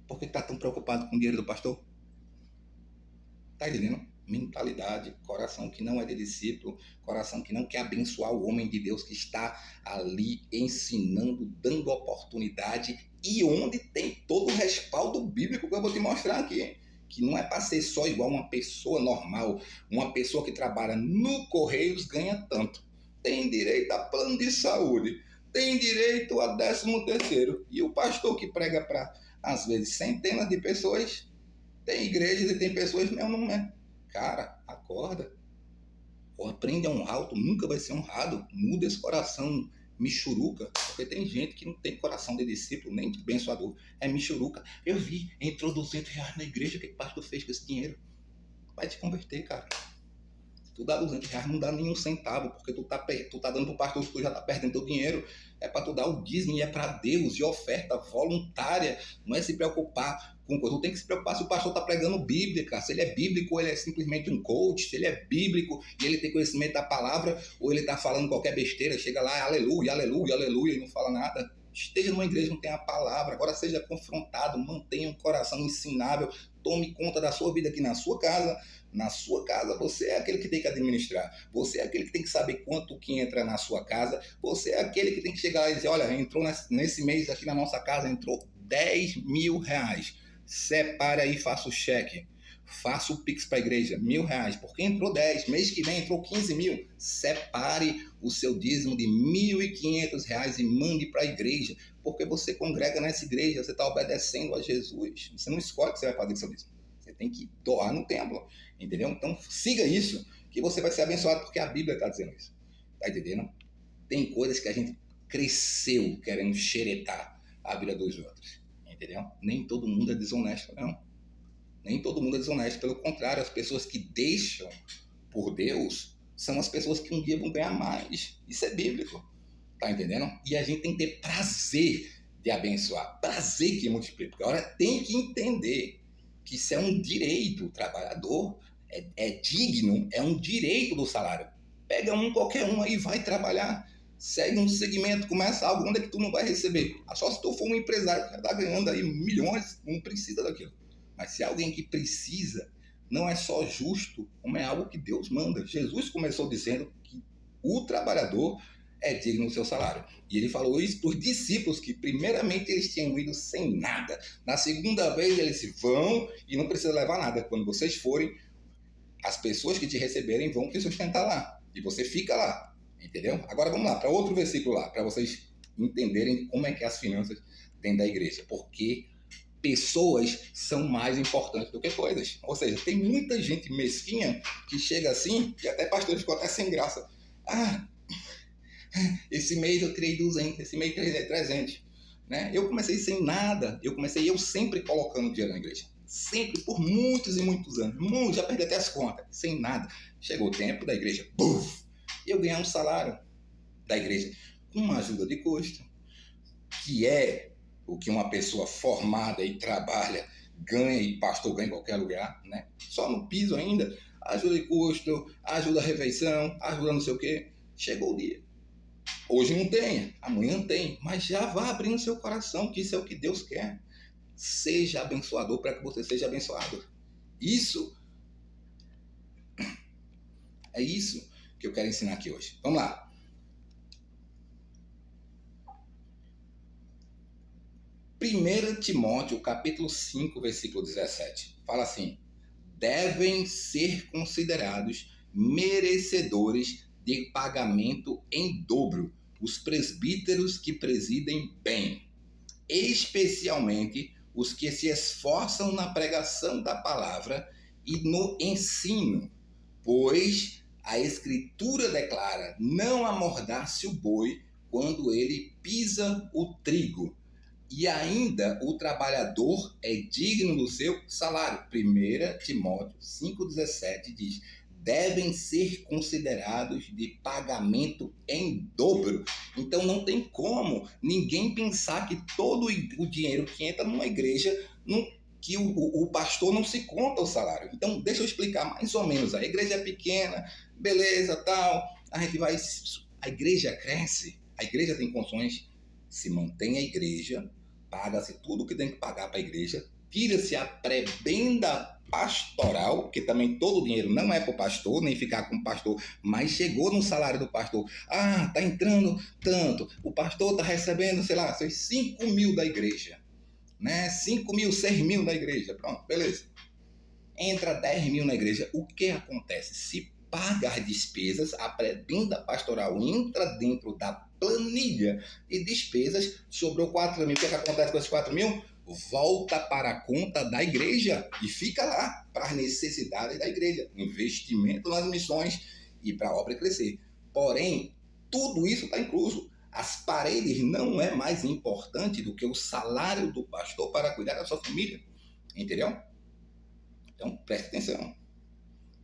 por que está tão preocupado com o dinheiro do pastor? Está entendendo? Mentalidade, coração que não é de discípulo, coração que não quer abençoar o homem de Deus que está ali ensinando, dando oportunidade e onde tem todo o respaldo bíblico que eu vou te mostrar aqui, que não é para ser só igual uma pessoa normal, uma pessoa que trabalha no Correios ganha tanto, tem direito a plano de saúde, tem direito a 13º, e o pastor que prega para, às vezes, centenas de pessoas Tem igrejas e tem pessoas, meu, não é. Cara, acorda. Ou aprende a honrar, tu nunca vai ser honrado. Muda esse coração michuruca, porque tem gente que não tem coração de discípulo, nem de abençoador. É michuruca. Eu vi, entrou R$ 200 na igreja, o que o pastor fez com esse dinheiro? Vai te converter, cara. Tu dá R$ 200, não dá nenhum centavo, porque tu tá dando pro pastor, tu já tá perdendo teu dinheiro. É para tu dar o dízimo e é para Deus, e oferta voluntária. Não é se preocupar com coisa. Tu tem que se preocupar se o pastor tá pregando Bíblia, cara. Se ele é bíblico ou ele é simplesmente um coach, se ele é bíblico e ele tem conhecimento da palavra, ou ele tá falando qualquer besteira, chega lá, aleluia, aleluia, aleluia, e não fala nada. Esteja numa igreja, não tem a palavra, agora seja confrontado, mantenha um coração ensinável, tome conta da sua vida aqui na sua casa. Na sua casa, você é aquele que tem que administrar. Você é aquele que tem que saber quanto que entra na sua casa. Você é aquele que tem que chegar lá e dizer, olha, entrou nesse mês aqui na nossa casa, entrou R$ 10.000. Separe aí, faça o cheque. Faça o Pix para a igreja, R$ 1.000. Porque entrou 10, mês que vem entrou 15 mil. Separe o seu dízimo de R$ 1.500 e mande para a igreja. Porque você congrega nessa igreja, você está obedecendo a Jesus. Você não escolhe o que você vai fazer com o seu dízimo. Você tem que doar no templo, entendeu? Então siga isso, que você vai ser abençoado, porque a Bíblia está dizendo isso. Tá entendendo? Tem coisas que a gente cresceu querendo xeretar a vida dos outros, entendeu? Nem todo mundo é desonesto, não. Nem todo mundo é desonesto, pelo contrário, as pessoas que deixam por Deus são as pessoas que um dia vão ganhar mais. Isso é bíblico, tá entendendo? E a gente tem que ter prazer de abençoar, prazer que multiplica. Porque agora tem que entender que isso é um direito. O trabalhador é digno, é um direito do salário. Pega qualquer um aí, vai trabalhar, segue um segmento, começa algo, onde é que tu não vai receber? Só se tu for um empresário que já está ganhando aí milhões, não precisa daquilo. Mas se é alguém que precisa, não é só justo, como é algo que Deus manda. Jesus começou dizendo que o trabalhador é digno do seu salário. E ele falou isso para os discípulos, que primeiramente eles tinham ido sem nada. Na segunda vez eles vão e não precisa levar nada. Quando vocês forem, as pessoas que te receberem vão te sustentar lá. E você fica lá, entendeu? Agora vamos lá, para outro versículo lá, para vocês entenderem como é que é as finanças dentro da igreja. Porque pessoas são mais importantes do que coisas. Ou seja, tem muita gente mesquinha que chega assim, e até pastor ficou até sem graça. Esse mês eu tirei 200, esse mês eu tirei 300. Né? Eu comecei sem nada, eu sempre colocando dinheiro na igreja. Sempre, por muitos e muitos anos. Já perdi até as contas, sem nada. Chegou o tempo da igreja, buf, eu ganhar um salário da igreja com uma ajuda de custo, que é o que uma pessoa formada e trabalha ganha, e pastor ganha em qualquer lugar, né? Só no piso ainda, ajuda de custo, ajuda a refeição, ajuda não sei o quê. Chegou o dia. Hoje não tem, amanhã tem, mas já vá abrindo seu coração, que isso é o que Deus quer. Seja abençoador para que você seja abençoado. Isso é isso que eu quero ensinar aqui hoje. Vamos lá. 1 Timóteo, capítulo 5, versículo 17. Fala assim: devem ser considerados merecedores de pagamento em dobro os presbíteros que presidem bem, especialmente os que se esforçam na pregação da palavra e no ensino, pois a Escritura declara: não amordace o boi quando ele pisa o trigo. E ainda o trabalhador é digno do seu salário. 1 Timóteo 5,17 diz: devem ser considerados de pagamento em dobro. Então não tem como ninguém pensar que todo o dinheiro que entra numa igreja, que o pastor não se conta o salário. Então deixa eu explicar mais ou menos. A igreja é pequena, beleza, tal, a gente vai... A igreja cresce, a igreja tem condições, se mantém a igreja, paga-se tudo que tem que pagar para a igreja, tira-se a prebenda pastoral, porque também todo o dinheiro não é para o pastor, nem ficar com o pastor, mas chegou no salário do pastor. Tá entrando tanto, o pastor está recebendo, sei lá, 5 mil da igreja, né? 5 mil, 6 mil da igreja, pronto, beleza. Entra 10 mil na igreja, o que acontece? Se paga as despesas, a prebenda pastoral entra dentro da planilha de despesas, sobrou 4 mil. O que acontece com esses 4 mil? volta para a conta da igreja e fica lá para as necessidades da igreja, investimento nas missões e para a obra crescer. Porém, tudo isso está incluso. As paredes não é mais importante do que o salário do pastor para cuidar da sua família. Entendeu? Então, preste atenção.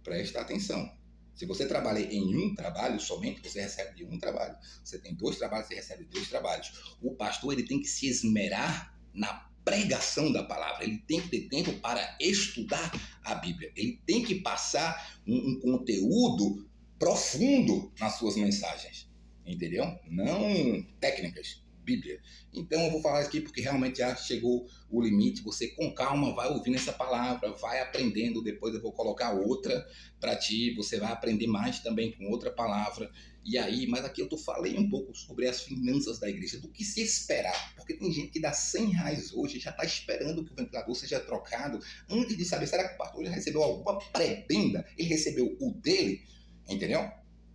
Presta atenção. Se você trabalha em um trabalho somente, você recebe de um trabalho. Você tem 2 trabalhos, você recebe 2 trabalhos. O pastor ele tem que se esmerar na pregação da palavra. Ele tem que ter tempo para estudar a Bíblia. Ele tem que passar um conteúdo profundo nas suas mensagens. Entendeu? Não técnicas. Bíblia. Então eu vou falar aqui porque realmente já chegou o limite. Você com calma vai ouvindo essa palavra, vai aprendendo. Depois eu vou colocar outra para ti. Você vai aprender mais também com outra palavra. E aí, mas aqui eu falei um pouco sobre as finanças da igreja, do que se esperar. Porque tem gente que dá R$100 hoje, já está esperando que o ventilador seja trocado antes de saber, será que o pastor já recebeu alguma prebenda? Ele recebeu o dele? Entendeu?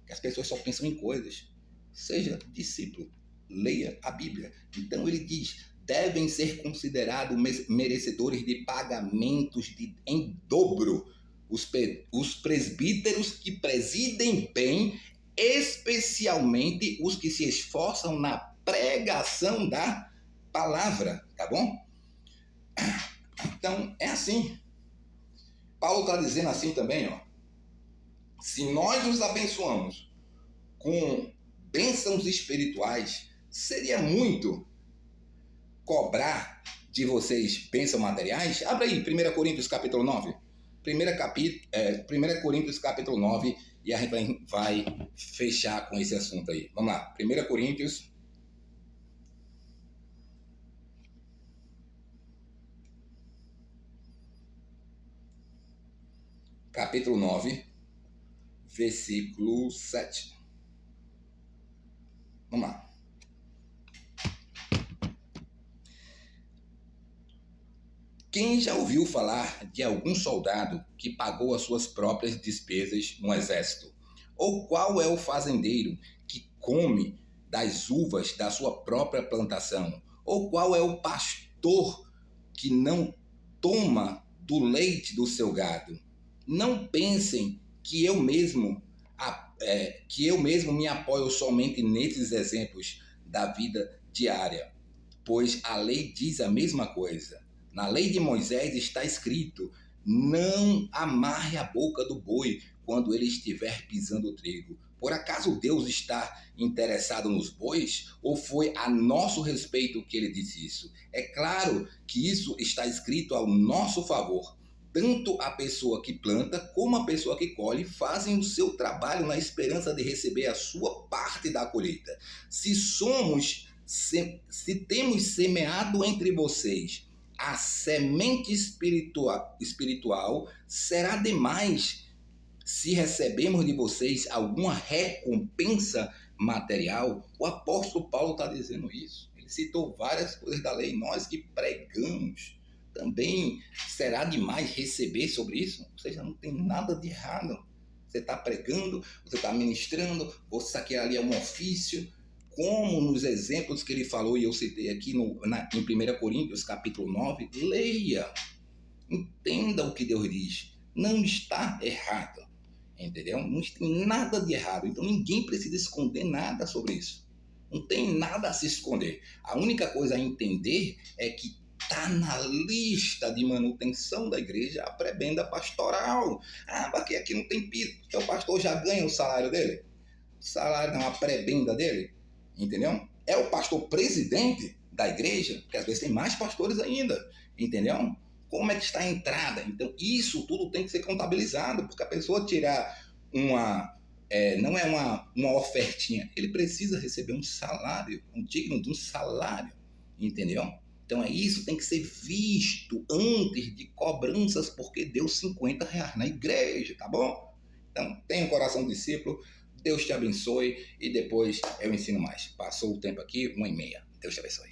Que as pessoas só pensam em coisas. Seja discípulo. Leia a Bíblia. Então ele diz, devem ser considerados merecedores de pagamentos em dobro os presbíteros que presidem bem, especialmente os que se esforçam na pregação da palavra, tá bom? Então é assim. Paulo está dizendo assim também, ó. Se nós os abençoamos com bênçãos espirituais, seria muito cobrar de vocês bênçãos materiais? Abra aí, 1 Coríntios capítulo 9. 1 Coríntios capítulo 9, e a gente vai fechar com esse assunto aí. Vamos lá, 1 Coríntios capítulo 9, versículo 7. Vamos lá. Quem já ouviu falar de algum soldado que pagou as suas próprias despesas no exército? Ou qual é o fazendeiro que come das uvas da sua própria plantação? Ou qual é o pastor que não toma do leite do seu gado? Não pensem que eu mesmo me apoio somente nesses exemplos da vida diária, pois a lei diz a mesma coisa. Na lei de Moisés está escrito, não amarre a boca do boi quando ele estiver pisando o trigo. Por acaso Deus está interessado nos bois? Ou foi a nosso respeito que ele disse isso? É claro que isso está escrito ao nosso favor. Tanto a pessoa que planta como a pessoa que colhe fazem o seu trabalho na esperança de receber a sua parte da colheita. Se temos semeado entre vocês a semente espiritual, será demais se recebemos de vocês alguma recompensa material. O apóstolo Paulo está dizendo isso. Ele citou várias coisas da lei. Nós que pregamos, também será demais receber sobre isso? Ou seja, não tem nada de errado. Você está pregando, você está ministrando, você aqui ali é um ofício, como nos exemplos que ele falou, e eu citei aqui em 1 Coríntios capítulo 9, leia, entenda o que Deus diz, não está errado, entendeu? Não tem nada de errado, então ninguém precisa esconder nada sobre isso, não tem nada a se esconder, a única coisa a entender é que está na lista de manutenção da igreja a prebenda pastoral. Porque aqui não tem piso, porque o pastor já ganha o salário dele, o salário não, a prebenda dele. Entendeu? É o pastor presidente da igreja, porque às vezes tem mais pastores ainda, entendeu? Como é que está a entrada? Então, isso tudo tem que ser contabilizado, porque a pessoa tirar não é uma ofertinha, ele precisa receber um salário, um digno de um salário, entendeu? Então, isso tem que ser visto antes de cobranças, porque deu R$50 na igreja, tá bom? Então, tenha um coração discípulo, Deus te abençoe e depois eu ensino mais. Passou o tempo aqui, 1h30. Deus te abençoe.